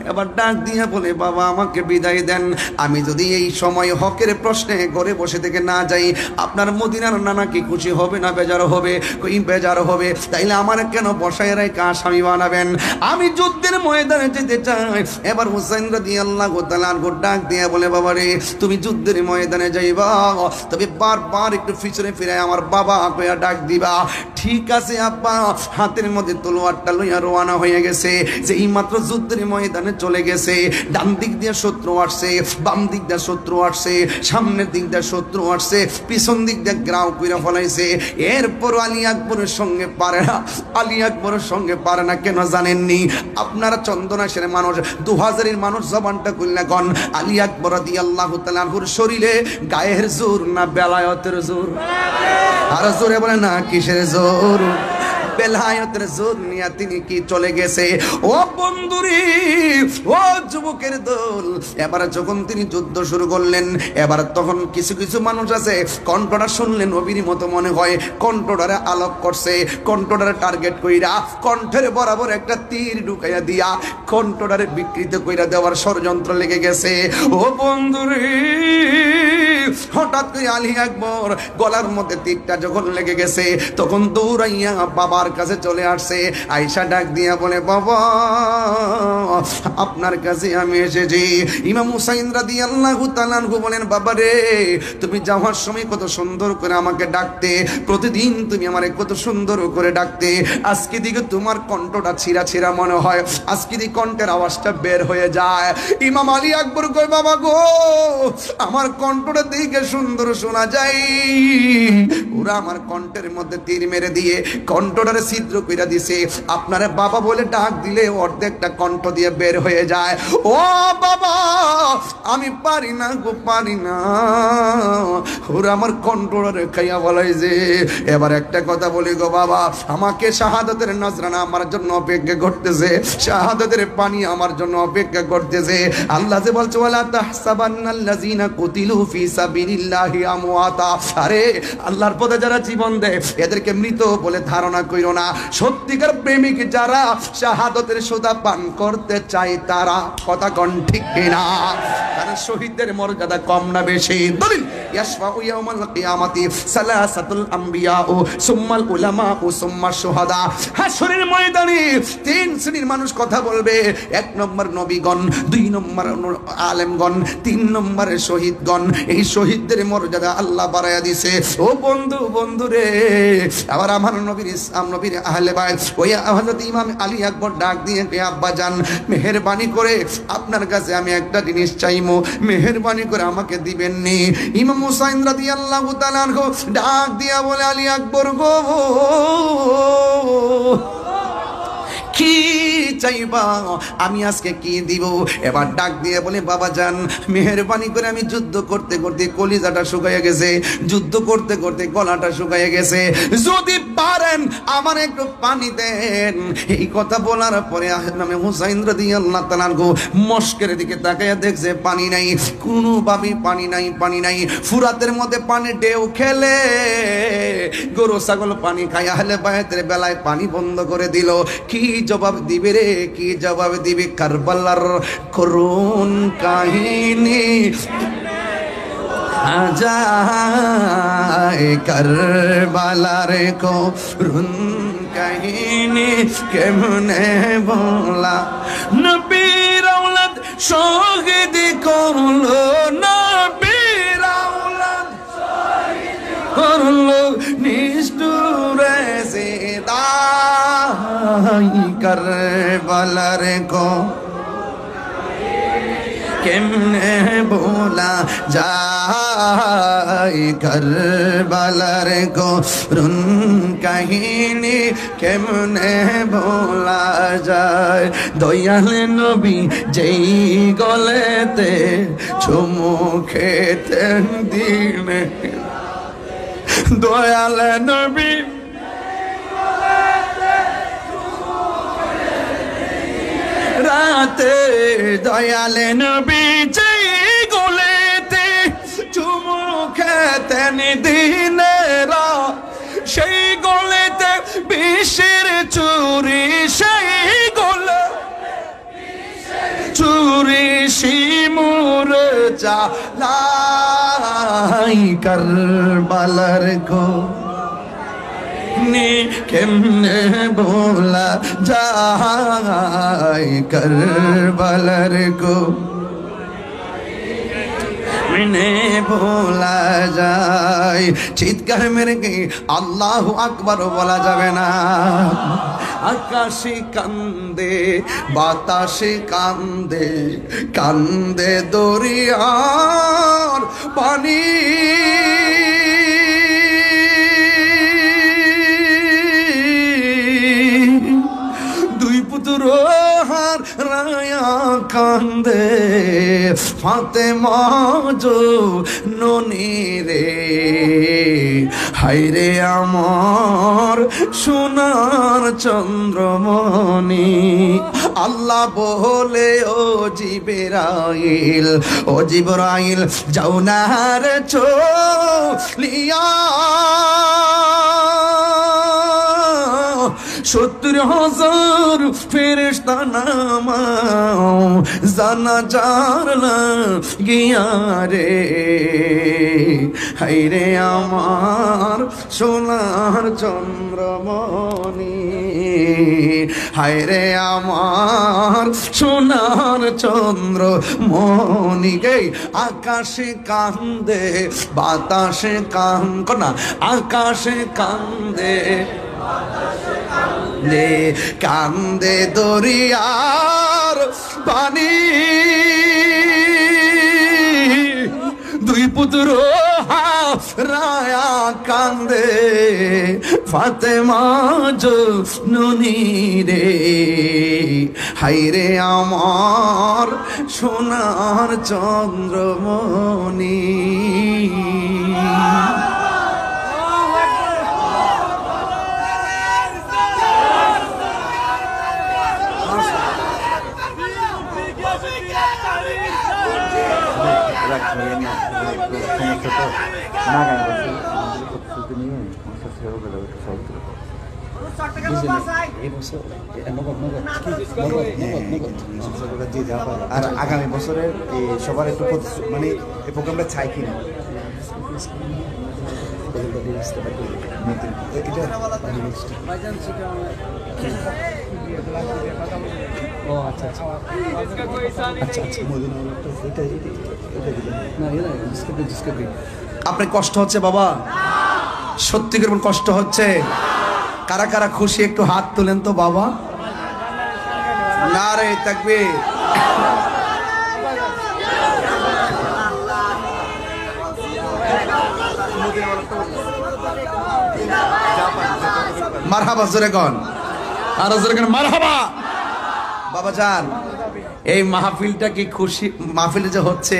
Speaker 1: এবার ডাক দিয়ে বলে, বাবা, আমাকে বিদায় দেন। আমি যদি এই সময় হকের প্রশ্নে ঘরে বসে থেকে না যাই, আপনার মদিনার নানা কি খুশি হবে না বেজার হবে? কই বেজার হবে। তাইলে আমার কেন বসায় রেখে আসামি বানাবেন? আমি যুদ্ধের ময়দানে যেতে চাই। এবার হুসাইন রাদিয়াল্লাহু তাআলা আনহু ডাক দিয়ে বলে, বাবা রে, তুমি যুদ্ধের ময়দানে যাইবা, তবে বারবার একটু পিছনে ফিরে আমার বাবা কইয়া ডাক দিবা। ঠিক আছে আব্বা। হাতের মধ্যে তলোয়ারটা লইয়া রওনা হয়ে গেছে। যে এই মাত্র যুদ্ধের ময়দানে চলে গেছে। ডান দিক দিয়ে শত্রু আসছে, বাম দিক দিয়ে শত্রু আসছে, সামনের দিক দিয়ে শত্রু আসছে, পিছন দিক দিয়ে গ্রাউ কইরা ফলাইছে। এরপর আলী আকবরের সঙ্গে পারে না, আলী আকবরের সঙ্গে পারে না। কেন জানেননি? আপনারা চন্দনাশের মানুষ, 2000-এর মানুষ, জবানটা খুললে গন, আলী আকবর রাদিয়াল্লাহু তাআলা আনহুর শরীরে গায়ের জোর না বেলায়েতের জোর? আর জোরে বলে না কিসের জোর? বেলায়েতের জোর নিয়ে তিনি কি চলে গেছে। ও বন্ধুরি, ও যুবকের দল, এবার যখন তিনি যুদ্ধ শুরু করলেন, এবার তখন কিছু কিছু মানুষ আছে কণ্ঠটা শুনলে নবীর মতো মনে হয়, কণ্ঠটারে আলোক করছে, কণ্ঠটারে টার্গেট কইরা কণ্ঠের বরাবর একটা তীর ঢুকাইয়া দিয়া কণ্ঠটারে বিকৃত কইরা দেওয়ার ষড়যন্ত্র লেগে গেছে। ও বন্ধুরে, হঠাৎ করে আলী আকবর গলার মধ্যে তীরটা যখন লেগে গেছে, তখন দৌড়াইয়া বাবার কাছে চলে আসছে। আয়েশা ডাক দিয়া বলে, বাবা আপনার কাছে আমি এসেছি। ইমাম হুসাইন রাদিয়াল্লাহু তাআলা আনহু বলেন, বাবা রে, তুমি যাওয়ার সময় কত সুন্দর করে আমাকে ডাকতে, প্রতিদিন তুমি আমারে কত সুন্দর করে ডাকতে, আজকে দিকে তোমার কণ্ঠটা ছিঁড়া ছিঁড়া মনে হয়, আজকে দিকে কণ্ঠের আওয়াজটা বের হয়ে যায়। ইমাম আলী আকবর কয়, বাবা গো, আমার কণ্ঠটা দিকে সুন্দর শোনা যায়, ওরা আমার কণ্ঠের মধ্যে তীর মেরে দিয়ে কণ্ঠটারে ছিদ্র কইরা দিছে, আপনারে বাবা বলে ডাক দিলে অর্ধেকটা কণ্ঠ দিয়ে বের হয়ে যায়। ও বাবা, আমি পারি না গো, পারি না, ওরা আমার কণ্ঠটারে খাইয়া বলাই যে। এবার একটা কথা বলি গো বাবা, আমাকে শাহাদাতের নজরানা আমার জন্য অপেক্ষা করতেছে, শাহাদাতের পানি আমার জন্য অপেক্ষা করতেছে। আল্লাহ যে বলছে, ওয়ালা তাহসাবান্নাল্লাযিনা কুতিলু ফি সাবিলিল্লাহি আমওয়াতা, আরে আল্লাহর পথে যারা জীবন দেয় এদেরকে মৃত বলে ধারণা কইরো না। সত্যিকার প্রেমিক যারা শাহাদাতের সুধা পান করতে চায় তারা, কথা কোন ঠিক কিনা? কারণ শহীদদের মর্যাদা কম না বেশি? দলিল, ইয়াশফাউ ইয়াউমাল কিয়ামাতি সালাসাতুল আম্বিয়া ও সুম্মাল উলামা ও সুম্মা শুহাদা। হাশরের ময়দানে তিন শ্রেণীর মানুষ কথা বলবে। এক নম্বর নবীগণ, দুই নম্বর আলেমগণ, তিন নম্বরে শহীদগণ। এই শহীদদের মর্যাদা আল্লাহ বাড়াইয়া দিছে। ও বন্ধু, বন্ধু রে, আবার আমার নবীর ইসলাম নবীর আহলে বাইত ওই হযরত ইমাম আলী আকবর ডাক দিয়ে, আব্বা জান, মেহেরবানি করে আপনার কাছে আমি একটা জিনিস চাইমু, মেহেরবানি করে আমাকে দিবেন নি। ইমাম হুসাইন রাদিয়াল্লাহু তাআলা আনহু ডাক দিয়া বলে, আলী আকবর গো, কি চাইবা, আমি আজকে কি দিব? এবার ডাক দিয়ে বলে, বাবা জান, মেহেরবানি করে আমি যুদ্ধ করতে করতে কলিজাটা শুকাইয়া গেছে, যুদ্ধ করতে করতে গলাটা শুকাইয়া গেছে, যদি পারেন আমার একটু পানি দেন। এই কথা বলার পরে নামে হুসাইন রাদিয়াল্লাহু তাআলা আনহু মস্কের দিকে তাকাইয়া দেখছে পানি নাই, কোনোভাবেই পানি নাই, পানি নাই। ফুরাতের মধ্যে পানি ঢেউ খেলে গরু ছাগল পানি খায়, আহলে বাইতের বেলায় পানি বন্ধ করে দিল। কি জবাব দিবে রে, কি জবাব দিবে? কারবালার করুণ কাহিনী আজায়, কারবালার করুণ কাহিনী কেমনে বলা। নবীর আওলাদ শহীদ করলো, নবীর আওলাদ শহীদ করলো, নিষ্ঠুরে সিদাই, কারবালার কো কেমনে বলা যায়, কারবালার করুণ কাহিনী কেমনে বলা যায়। দয়াল নবী যেই গলেতে চুমু খেতেন দিনে, দয়াল নবী রাতে, দয়াল নবী যেই গলেতে চুমু খেতেন দিনের, সেই গলেতে বিষের চুরি, সেই গলে চুরি শিমুর চালাই, কারবালার গো কেমনে বলা যায়, কারবালার গো কেমনে বলা যায়। চিৎকার মেরে কি আল্লাহু আকবার বলা যাবে না? আকাশে কান্দে, বাতাসে কান্দে, কান্দে দরিয়ার পানি, হার রায়া কান্দে, ফাতেমা জো ননি রে, হায়রে আমার সোনার চন্দ্রমণি আল্লাহ বলে ও জিবরাইল যাও না রে চলিয়া 70,000 ফেরেশতা নামাও জানাজার লাগিয়া রে হায়রে আমার সোনার চন্দ্রমণি হায়রে আমার সোনার চন্দ্রমণি গে আকাশে কান্দে বাতাসে কান্দে আকাশে কান্দে কান্দে দরিয়ার পানি দুই পুত্র রায়া কান্দে ফাতেমা জননী রে হায়রে আমার সোনার চন্দ্রমণি
Speaker 3: আর আগামী বছরের সবার একটু মানে এই প্রোগ্রামটা চাই কিনা
Speaker 1: আপনার কষ্ট হচ্ছে বাবা? সত্যি করে কষ্ট হচ্ছে? কারা কারা খুশি একটু হাত তুলেন তো বাবা। নারে তাকবীর। মারহাবা জোরে কোন, আর জোরে কোন মারহাবা। বাবা জান, এই মাহফিলটা কি খুশি মাহফিল যে হচ্ছে,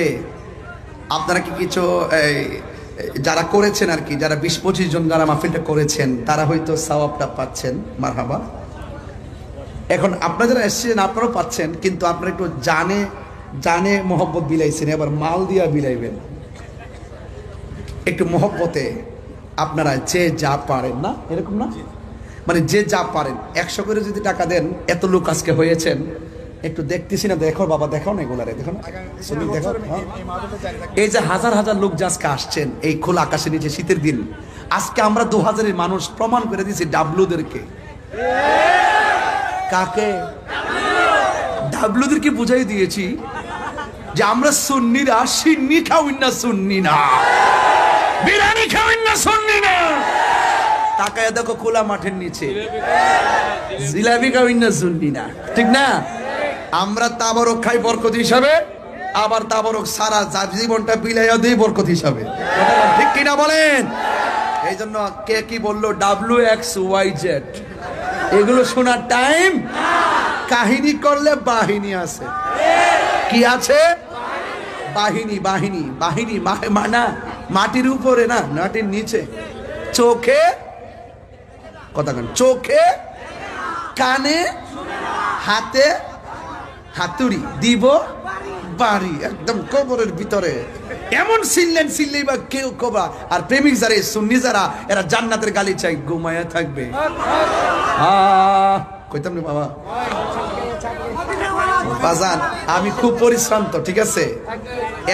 Speaker 1: আপনারা কি কিছু যারা করেছেন আর কি, যারা 20-25 জন যারা মাহফিলটা করেছেন তারা হয়তো সওয়াবটা পাচ্ছেন, মারহাবা। এখন আপনারা যারা এসেছেন আপনারাও পাচ্ছেন, কিন্তু আপনারা একটু জানে মোহব্বত বিলাইছেন, এবার মাল দিয়া বিলাইবেন একটু মোহব্বতে। আপনারা যে যা পারেন, না এরকম না, মানে যে যা পারেন 100 করে যদি টাকা দেন, এত লোক আজকে হয়েছেন, একটু দেখতেছি না, দেখো বাবা, দেখো না এগুলারে, দেখো না, দেখো। এই যে হাজার হাজার লোক যে আজকে আসছেন এই খোলা আকাশের নিচে শীতের দিন, আজকে আমরা 2000-এর মানুষ প্রমাণ করে দিয়েছি ডাবলুদেরকে। কাকে? ডাবলুদেরকে বুঝাই দিয়েছি যে আমরা সুন্নিরা সিন্নি খাওয়াই না, সুন্নি না বিরিয়ানি খাওয়াই না, সুন্নি না। তাকায় দেখো খোলা মাঠের নিচে জিলাপি খাওয়াই না, সুন্নি না, ঠিক না? আমরা তাবরক খাই বরকত হিসাবে, আবার তাবরক সারা জীবনটা বিলাইয়া দিই বরকত হিসাবে, ঠিক কিনা বলেন? এই জন্য কে কি বললো WXYZ এগুলো শোনার টাইম। কাহিনী করলে বাহিনী আছে, কি আছে? বাহিনী বাহিনী বাহিনী, না মাটির উপরে না, মাটির নিচে, চোখে কথা কেন, চোখে কানে হাতে হাতুড়ি দিব বাড়ি, একদম কবরের ভিতরে এমন সিললেই বা কেউ কবা। আর প্রেমিক যারা সুন্নি যারা, এরা জান্নাতের গালি চাই, ঘুমায়া থাকবে। কইতাম না বাবা বাজান, আমি খুব পরিশ্রান্ত, ঠিক আছে?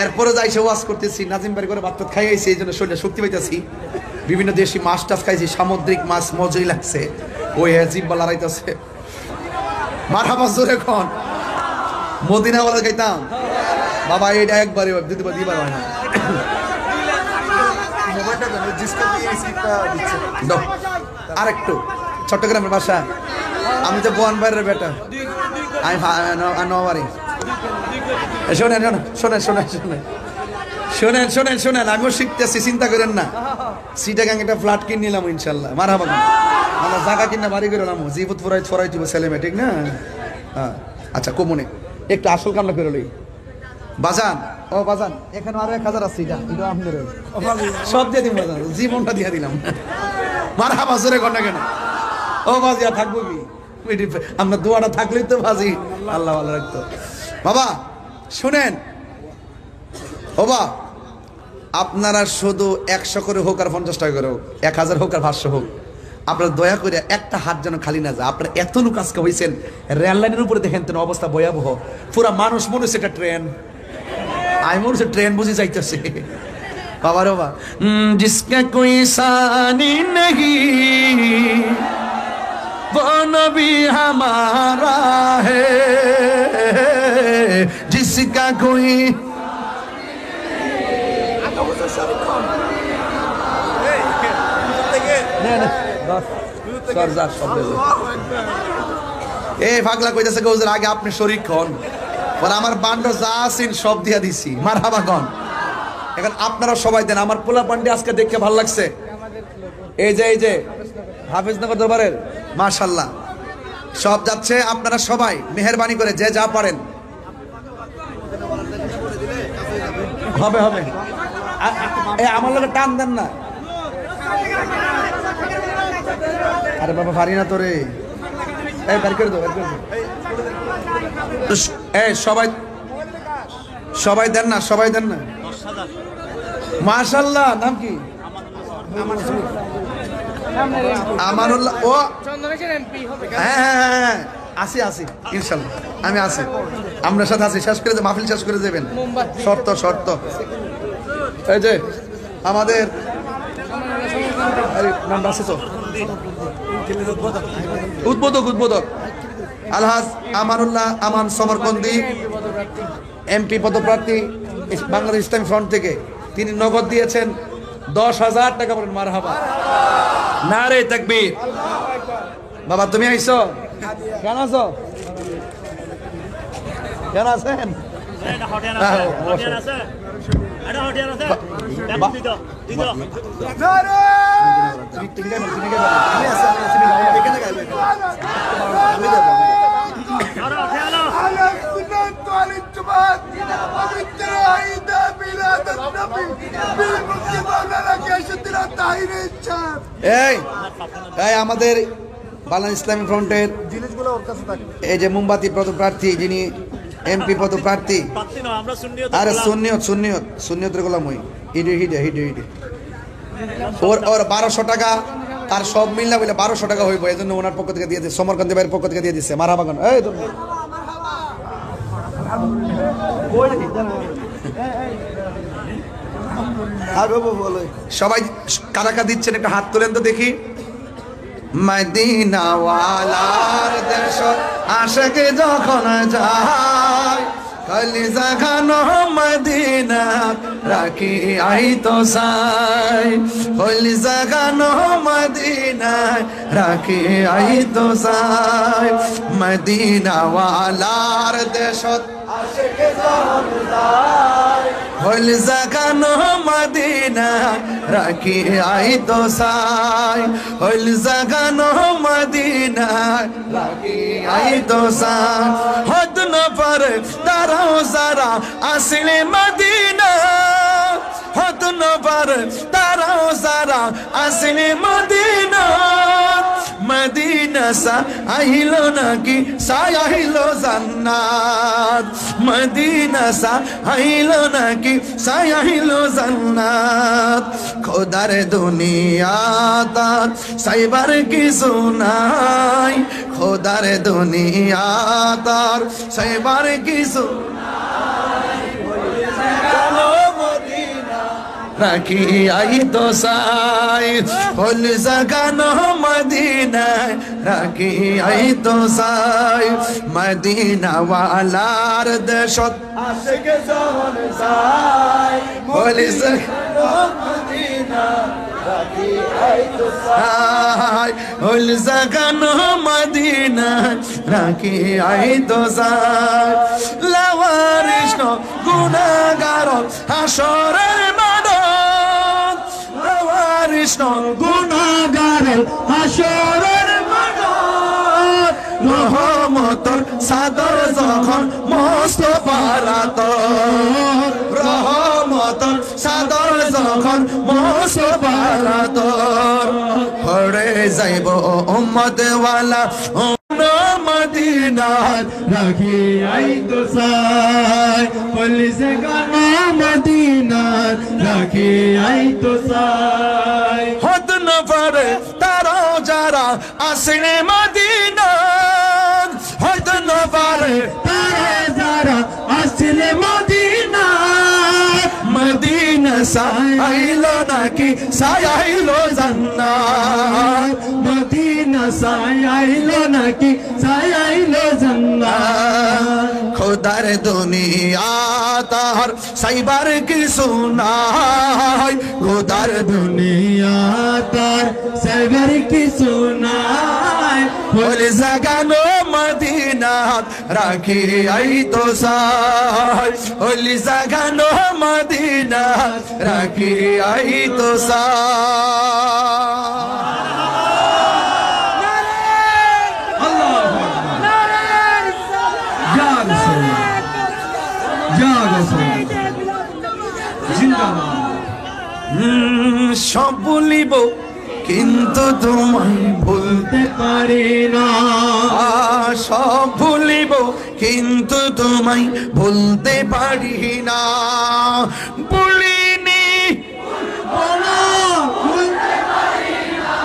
Speaker 1: এরপরে যাইছে ওয়াজ করতেছি, নাজিম বাড়ি করে ভাত খাইয়েছি, এই জন্য শরীরে শক্তি পাইতেছি। বিভিন্ন দেশি মাছ টাছ খাইছি, সামুদ্রিক মাছ মজাই লাগছে, ওই জিব্বা লড়াইতেছে। মারহাবা জোরে কোন। মদিনা বলে খাইতাম বাবা, এটা একবারে দিবার হয় না। আরেকটু চট্টগ্রামের বাসা, আমি তো বোয়ান বাইরের বেটা, আমি নবারি। শোনেন শোনেন শোনেন শোনেন শোনেন শোনেন শোনেন, আমিও শিখতেছি, চিন্তা করেন না। সিটাগাং একটা ফ্ল্যাট কিনে নিলাম ইনশাল্লাহ, মারহাবা। আমরা জায়গা কিনা বাড়ি করে নিলাম, জীবত ফরাই দিব ছেলে মেয়ে, ঠিক না? হ্যাঁ আচ্ছা, কমনে একটু আসল কামনা করে লই বাজান। ও বাজান এখানে আরো 1000 আছে এটা আপনাদের সব দিয়ে দিন বাজান জীবনটা দিয়ে দিলাম মারহাবা জোরে কর না কেন ও বাজি আর থাকবো কি আমরা দোয়াটা থাকলেই তো বাজি আল্লাহ ভালো রাখতো বাবা শুনেন ও বা আপনারা শুধু 100 করে হোক আর 50 টাকা করে হোক 1000 হোক আর 500 হোক আপনারা দয়া করে একটা হাত যেন খালি না যায় আপনারা এত লোক আজকে হয়েছেন রেল লাইনের উপরে দেখেন তো অবস্থা ভয়াবহ পুরা মানুষ মনে হচ্ছে এটা ট্রেন আমি মনে হচ্ছে ট্রেন বুঝে যাইতেছে বাবা রে বাবা জিসকা কোই সানি নেহি वो नबी हमारा है जिसका कोई পাগলা কইতেছে গৌজের আগে আপনি শরীক হন পরে আমার বান্ড যা আছেন সব দিয়া দিছি মারহাবা গন এখন আপনারা সবাই দেন আমার পোলা পান্ডে আজকে দেখে ভালো লাগছে এই যে হাফিজনগর দরবারের মাশাআল্লাহ সব যাচ্ছে আপনারা সবাই মেহেরবানি করে যে যা পারেন হবে হবে আমার লোকে টান দেন না আরে বাবা ভারী না তোরে এই বের করে দাও এই সবাই দেন না মাশাআল্লাহ নাম কি আমানুল্লাহ ও চন্দনেশ্বর এমপি হবে হ্যাঁ আসি ইনশাআল্লাহ আমি আসি আপনার সাথে আসি শেষ করে মাহফিল শেষ করে যাবেন শর্ত এই যে আমাদের নাম আছে তো উদ্বোধক আলহাজ আমানুল্লাহ আমান সমরকন্দি এমপি পদপ্রার্থী বাংলাদেশ ইসলামী ফ্রন্ট থেকে তিনি নগদ দিয়েছেন 10,000 টাকা বলেন মারহাবা নারে তাকবীর বাবা তুমি আইছো কেন আছেন আমাদের বাংলাদেশ ইসলামী ফ্রন্টের এই যে মোমবাতি পদপ্রার্থী যিনি এমপি পদপ্রার্থী আরে সুন্নিয়তের গোলাম হই হিডে ওর 1200 টাকা তার সব মিললা বলে 1200 টাকা হইব এই জন্য ওনার পক্ষ থেকে দিয়ে দিচ্ছে সমরকান্তি ভাইয়ের পক্ষ থেকে দিয়ে দিচ্ছে মারহাবা গান এই সবাই কারা দিচ্ছেন একটা হাত তোলেন তো দেখি মদিনা ওয়ালার দেশ আশিকে যখন যায় কলিজা খানো মদিনা রাখি আই তো সাই কলিজা খানো মদিনা রাখি আই তো সাই মদিনা ওয়ালার দেশ আশিকে যখন যায় কলিজা খানো মদিনা রাখি আই তো সাই কলিজা খানো মদিনা রাখি আই তো সাই হদ ন পারে দাঁড়াও যারা আসলে মদিনা হদ ন পারে দাঁড়াও যারা আসলে মদিনা মদিনা সা আহিলো নাকি সাই আহিলো জান্নাত মদিনা সা আহিলো নাকি সাই আহিলো জান্নাত খোদার দুনিয়া তার সাইবার কিছু নাই খোদার দুনিয়া তার সাইবার কিছু রাখি আই তো সাই হল জাগানো মদিনা রাখি আই তো সাই মদিনা ওয়ালার দেশত আশিকে যখন সাই হল জাগানো মদিনা রাখি আই তো সাই হল জাগানো মদিনা রাখি আই তো সাই লাওয়ারিশ গুনাহগার হাসরের কৃষ্ণ গুনাহগারের হাসরের মাঠ রহমতের সাদর যখন মুস্তাফার আতর যখন মুস্তাফার আদর হরে যাইব উম্মতওয়ালা মদিনার
Speaker 4: রাখি আই তো সাই পুলিশ গানা মদিনার রাখি আই তো সাই
Speaker 1: হদ নফরে তারা যারা আসেন মদিনার হদ নফরে
Speaker 4: তারা যারা আসলে মদিনা
Speaker 1: মদিনা সাইলো নাকি সাইলো জান্নাত
Speaker 4: মদিনা সাইলো নাকি সাইলো জান্নাত
Speaker 1: খোদার দুনিয়া তার সাইবার কি সুনাই খোদার
Speaker 4: দুনিয়া তার সাইবার কি সুনাই
Speaker 1: বলে জাগানো মদিনাত রাখি আই তো সাই বলে জাগানো মদিনাত রাখি আই তো সব বলিব কিন্তু তোমায় ভুলতে
Speaker 4: পারি না
Speaker 1: সব ভুলিব কিন্তু তোমায় ভুলতে পারি না ভুলিনি
Speaker 4: ভুলতে পারি না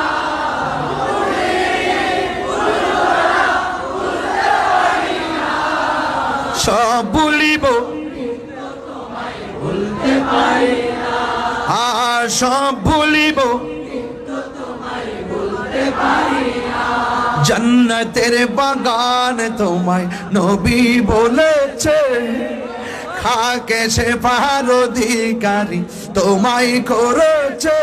Speaker 1: সব ভুলিব
Speaker 4: ভুলতে পারি না
Speaker 1: সব ভুলিব জন্নতের বাগান তোমায় নবী বলেছে খাকে সে পার অধিকারী তোমায় করেছে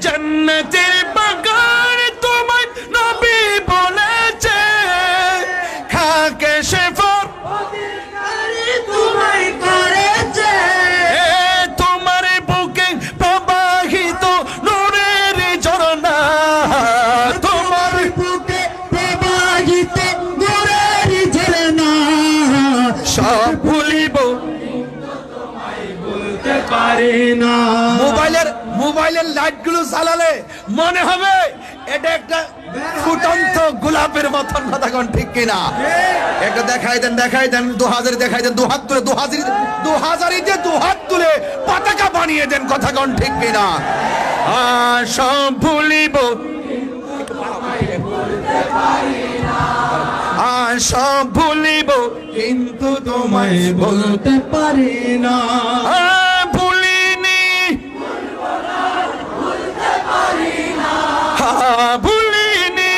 Speaker 1: জন্নতের বাগান তোমায় নবী বলেছে খাকে সে পার
Speaker 4: অধিকারী তোমায় করেছে
Speaker 1: তোমার বুকে প্রবাহিত নূরের ঝরনা তোমার
Speaker 4: বুকে প্রবাহিত নূরের ঝরনা
Speaker 1: সব ভুলিব
Speaker 4: বলতে পারি না
Speaker 1: মোবাইলের লাইট গুলো জ্বালালে মনে হবে এটা একটা ফুটন্ত গোলাপের মতন কথা কোন ঠিক কিনা একটা দেখাই দেন 2000 দেখাই দেন দুহাত তুলে 2000 দুহাত তুলে পতাকা বানিয়ে দেন কথা কোন ঠিক কিনা সব ভুলিব সব ভুলিব কিন্তু তোমায়
Speaker 4: বলতে পারি না
Speaker 1: ভুলিনি ভুলিনি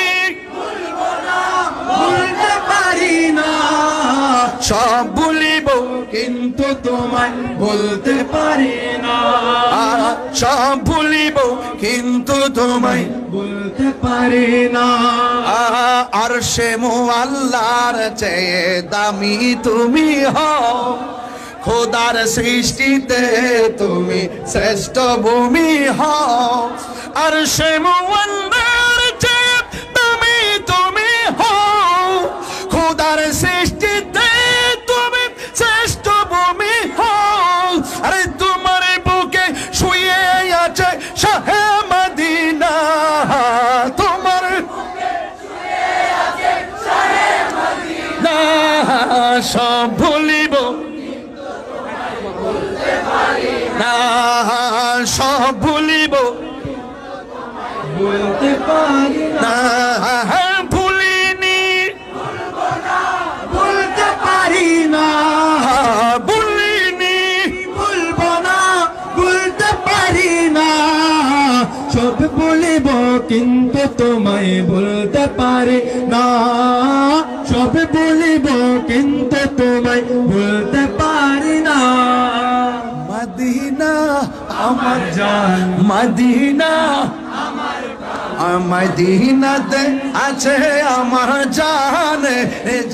Speaker 4: বলতে পারি না
Speaker 1: সব ভুলিব
Speaker 4: কিন্তু তোমায় বলতে পারি না
Speaker 1: সব ভুলিব কিন্তু তোমায়
Speaker 4: বলতে পারি না
Speaker 1: আর সে আল্লাহর চেয়ে দামি তুমি হও খোদার সৃষ্টিতে তুমি শ্রেষ্ঠ ভূমি হও আর সে আল্লাহর চেয়ে দামি তুমি হও খোদার সৃষ্টিতে তুমি শ্রেষ্ঠ ভূমি হও আরে তোমার বুকে শুয়ে আছে শাহে মদিনা তোমার সব ভুলিব না সব ভুলিব
Speaker 4: বলতে পারি
Speaker 1: না ভুলিনি
Speaker 4: বলতে পারি না
Speaker 1: ভুলিনি
Speaker 4: বলবো না বলতে পারি না সব বলিব কিন্তু তোমায় বলতে পারি না সব বলিব কিন্তু তোমায় বলতে পারি না
Speaker 1: মদিনা আমার
Speaker 4: জান
Speaker 1: মদিনা মদিনাতে আছে আমার জান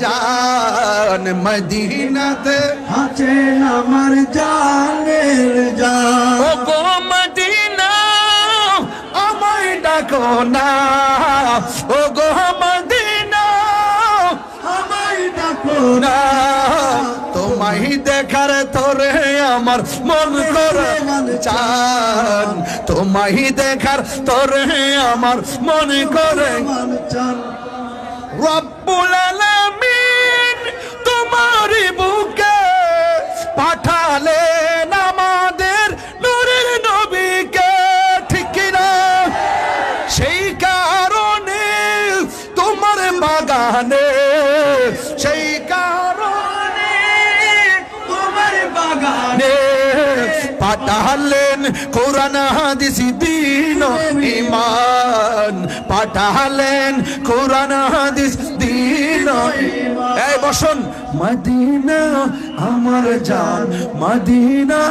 Speaker 1: জান মদিনাতে
Speaker 4: আছে আমার জানের জান
Speaker 1: ও গো মদিনা আমায় ডাকো না ও গো মদিনা
Speaker 4: আমায় ডাকো
Speaker 1: না তোমায় দেখার তোরে আমার মন করে
Speaker 4: না
Speaker 2: চান তোমায় দেখার তরে আমার মনে করে
Speaker 4: চান
Speaker 2: রব্বুল আলামিন তোমার বুকে পাঠালেন আমাদের নূরের নবীকে ঠিক কিনা সেই কারণে তোমার বাগানে সেই কারণে
Speaker 4: তোমার বাগানে
Speaker 2: পাঠালেন কোরআন হাদিস দ্বীন ঈমান পাঠালেন কোরআন হাদিস দ্বীন এই বসুন মদিনা আমার জান মদিনা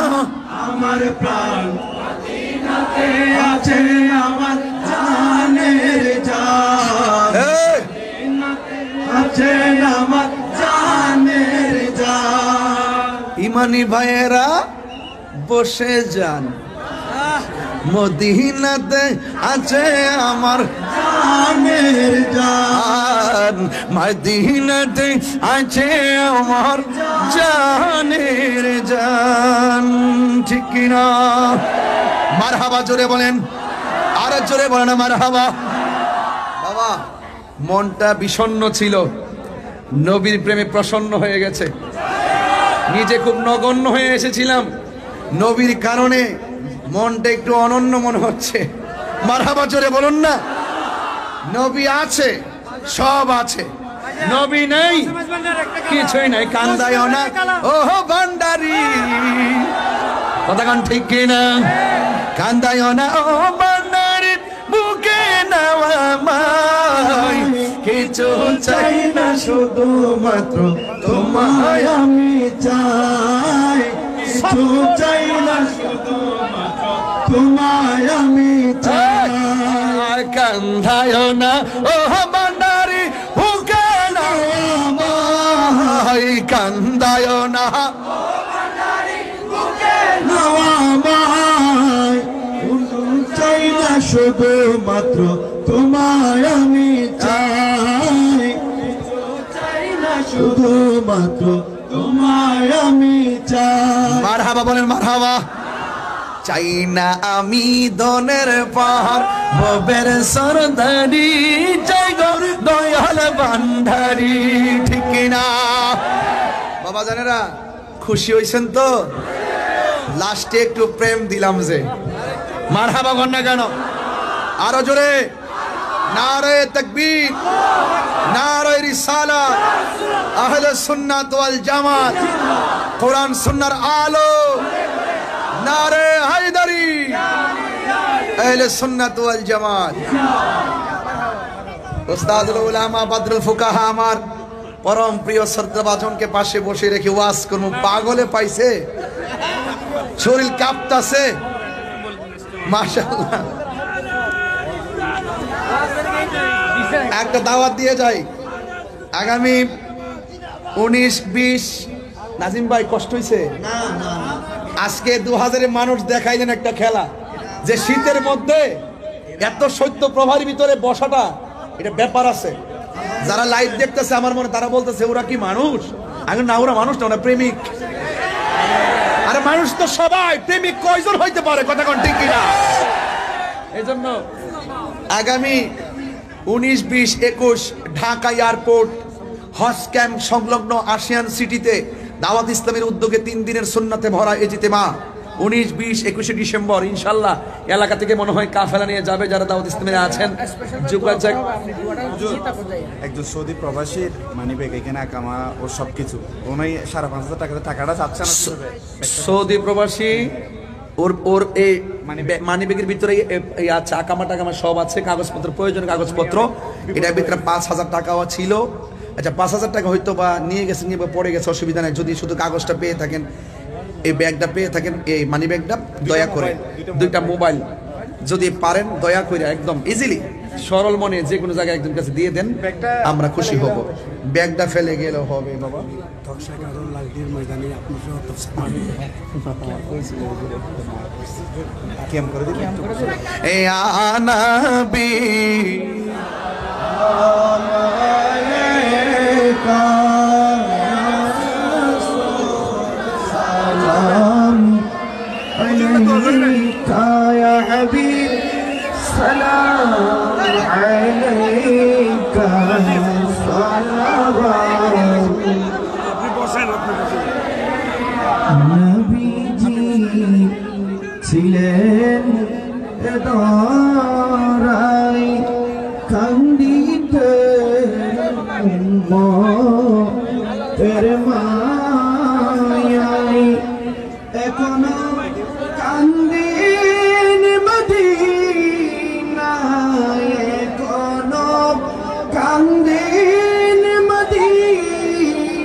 Speaker 4: আমার প্রাণ মদিনাতে আছে আমার জানের জান
Speaker 2: এই
Speaker 4: আছে আমার জানের জান
Speaker 2: ইমানি ভাইয়েরা বসে যান মদিনাতে আছে আমার
Speaker 4: জানের জান
Speaker 2: জান মদিনাতে আছে আমার জানের জান ঠিক কিনা মারহাবা জোরে বলেন আর জোরে বলেন মারহাবা বাবা মনটা বিষণ্ণ ছিল নবীর প্রেমে প্রসন্ন হয়ে গেছে নিজে খুব নগণ্য হয়ে এসেছিলাম নবীর কারণে মনটা একটু অনন্য মনে হচ্ছে মারহাবা জোরে বলুন না নবী আছে সব আছে নবী নেই কিছুই নাই কান্দায় না ওহ ভান্ডারি কথা গান ঠিক কিনা কান্দায় না ও ভান্ডারি বুকে নেওয়া মাই কিছু চাই না
Speaker 4: শুধুমাত্র তোমায় আমি চাই কিছু চাই না শুধুমাত্র তোমায় আমি চাই
Speaker 2: আর কান্দায় না ও ভান্ডারি বুকে নেওয়া মাই কান্দায় না
Speaker 4: নওয়ামায় শুধু চাই না শুধুমাত্র তোমায় আমি চাই চাই না শুধুমাত্র তোমায় আমি চাই
Speaker 2: মারহাবা বলেন মারহাবা চাই না আমি দনের পাহাড় ববের সরদারি চাই গো দয়াল ভান্ডারি ঠিক না বাবা জানেরা খুশি হইছেন তো লাস্টে একটু প্রেম দিলাম যে মারহাবা গন্না কেন আরো জোরে নারে তাকবীর নারে রিসালাত আহলে সুন্নাত ওয়াল জামাত কোরআন সুন্নাহর আলো নারে হায়দারি আহলে সুন্নাত ওয়াল জামাত উস্তাদুল উলামা বদরুল ফুকাহা আমার পরম প্রিয় শ্রদ্ধাভাজনকে পাশে বসে রেখে ওয়াজ করব পাগলে পাইছে শরীর কাঁপতাছে মাশাআল্লাহ একটা দাওয়াত দিয়ে যাই আগামী 19-20 নাজিম ভাই কষ্ট হইছে আজকে 2000 মানুষ দেখাইলেন একটা খেলা যে শীতের মধ্যে এত শৈত্য প্রভার ভিতরে বসাটা এটা ব্যাপার আছে যারা লাইভ দেখতেছে আমার মনে তারা বলতেছে ওরা কি মানুষ আমি না ওরা মানুষ না ওরা প্রেমিক আরে মানুষ তো সবাই প্রেমিক কয়জন হইতে পারে কথা কোন ঠিক কিনা এইজন্য আগামী 19-20-21 ঢাকা এয়ারপোর্ট হজ ক্যাম্প সংলগ্ন আশিয়ান সিটিতে দাওয়াত ইসলামের উদ্যোগে 3 দিনের সুন্নাতে ভরা ইজতিমা 19-20-21 ডিসেম্বর ইনশাআল্লাহ এলাকা থেকে মনে হয় কাফেলা নিয়ে যাবে যারা দাওয়াত ইসলামে আছেন যোগাযোগ
Speaker 3: একজন সৌদি প্রবাসীর মানি ব্যাগ এখানে আকামা ও সবকিছু উনি 5,500 টাকা টাকাটা চাচ্ছে না
Speaker 2: সৌদি প্রবাসী ওর এই মানি ব্যাগের ভিতরে আছে আকামা টাকামা সব আছে কাগজপত্র প্রয়োজনীয় কাগজপত্র এটার ভিতরে 5,000 টাকাও ছিল আচ্ছা 5,000 টাকা হয়তো বা নিয়ে গেছেন বা পড়ে গেছে অসুবিধা নাই যদি শুধু কাগজটা পেয়ে থাকেন এই ব্যাগটা পেয়ে থাকেন এই মানি ব্যাগটা দয়া করে 2টা মোবাইল যদি পারেন দয়া করে একদম ইজিলি সরল মনে যে কোনো জায়গায় একজন কাছে দিয়ে দেন আমরা খুশি হব ব্যাগটা ফেলে গেলে হবে বাবা
Speaker 3: কেম করে দিবি
Speaker 2: এ আনাবি
Speaker 4: সালাম নবী সালাম আলাইকা সালাওয়াত নবীজি ছিলেন দরাই কান্দিতে উম্মতের মায়াই এখনো কান্দেন মদিনায় এখনো কান্দেন মদিনায়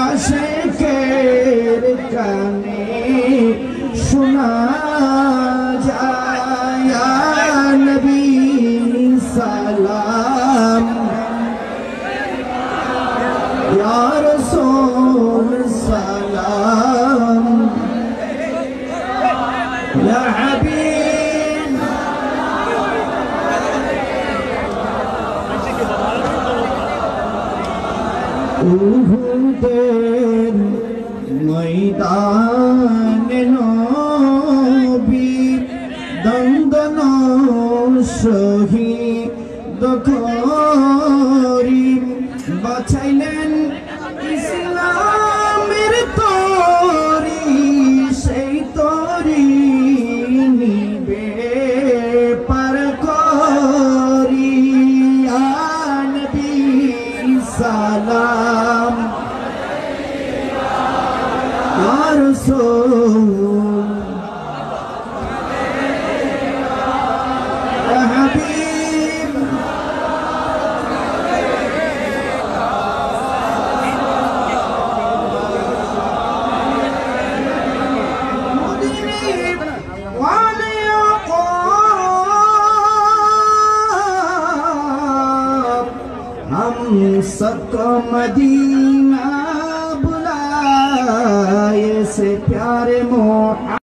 Speaker 4: আশিকের কানে শোনা যায় ইয়া নবী সালাম ইয়া রাসূল সালাম ইয়া হাবিব উহুদের ময়দানে নবী দন্দন শহীদ করি বাঁচাইলেন ইসলামের তরি সেই তরি নিবে পার করি ইয়া নবী সালাম ইয়া রাসূল ইয়া হাবিব हम सबको मदीना बुलाए से प्यारे मोह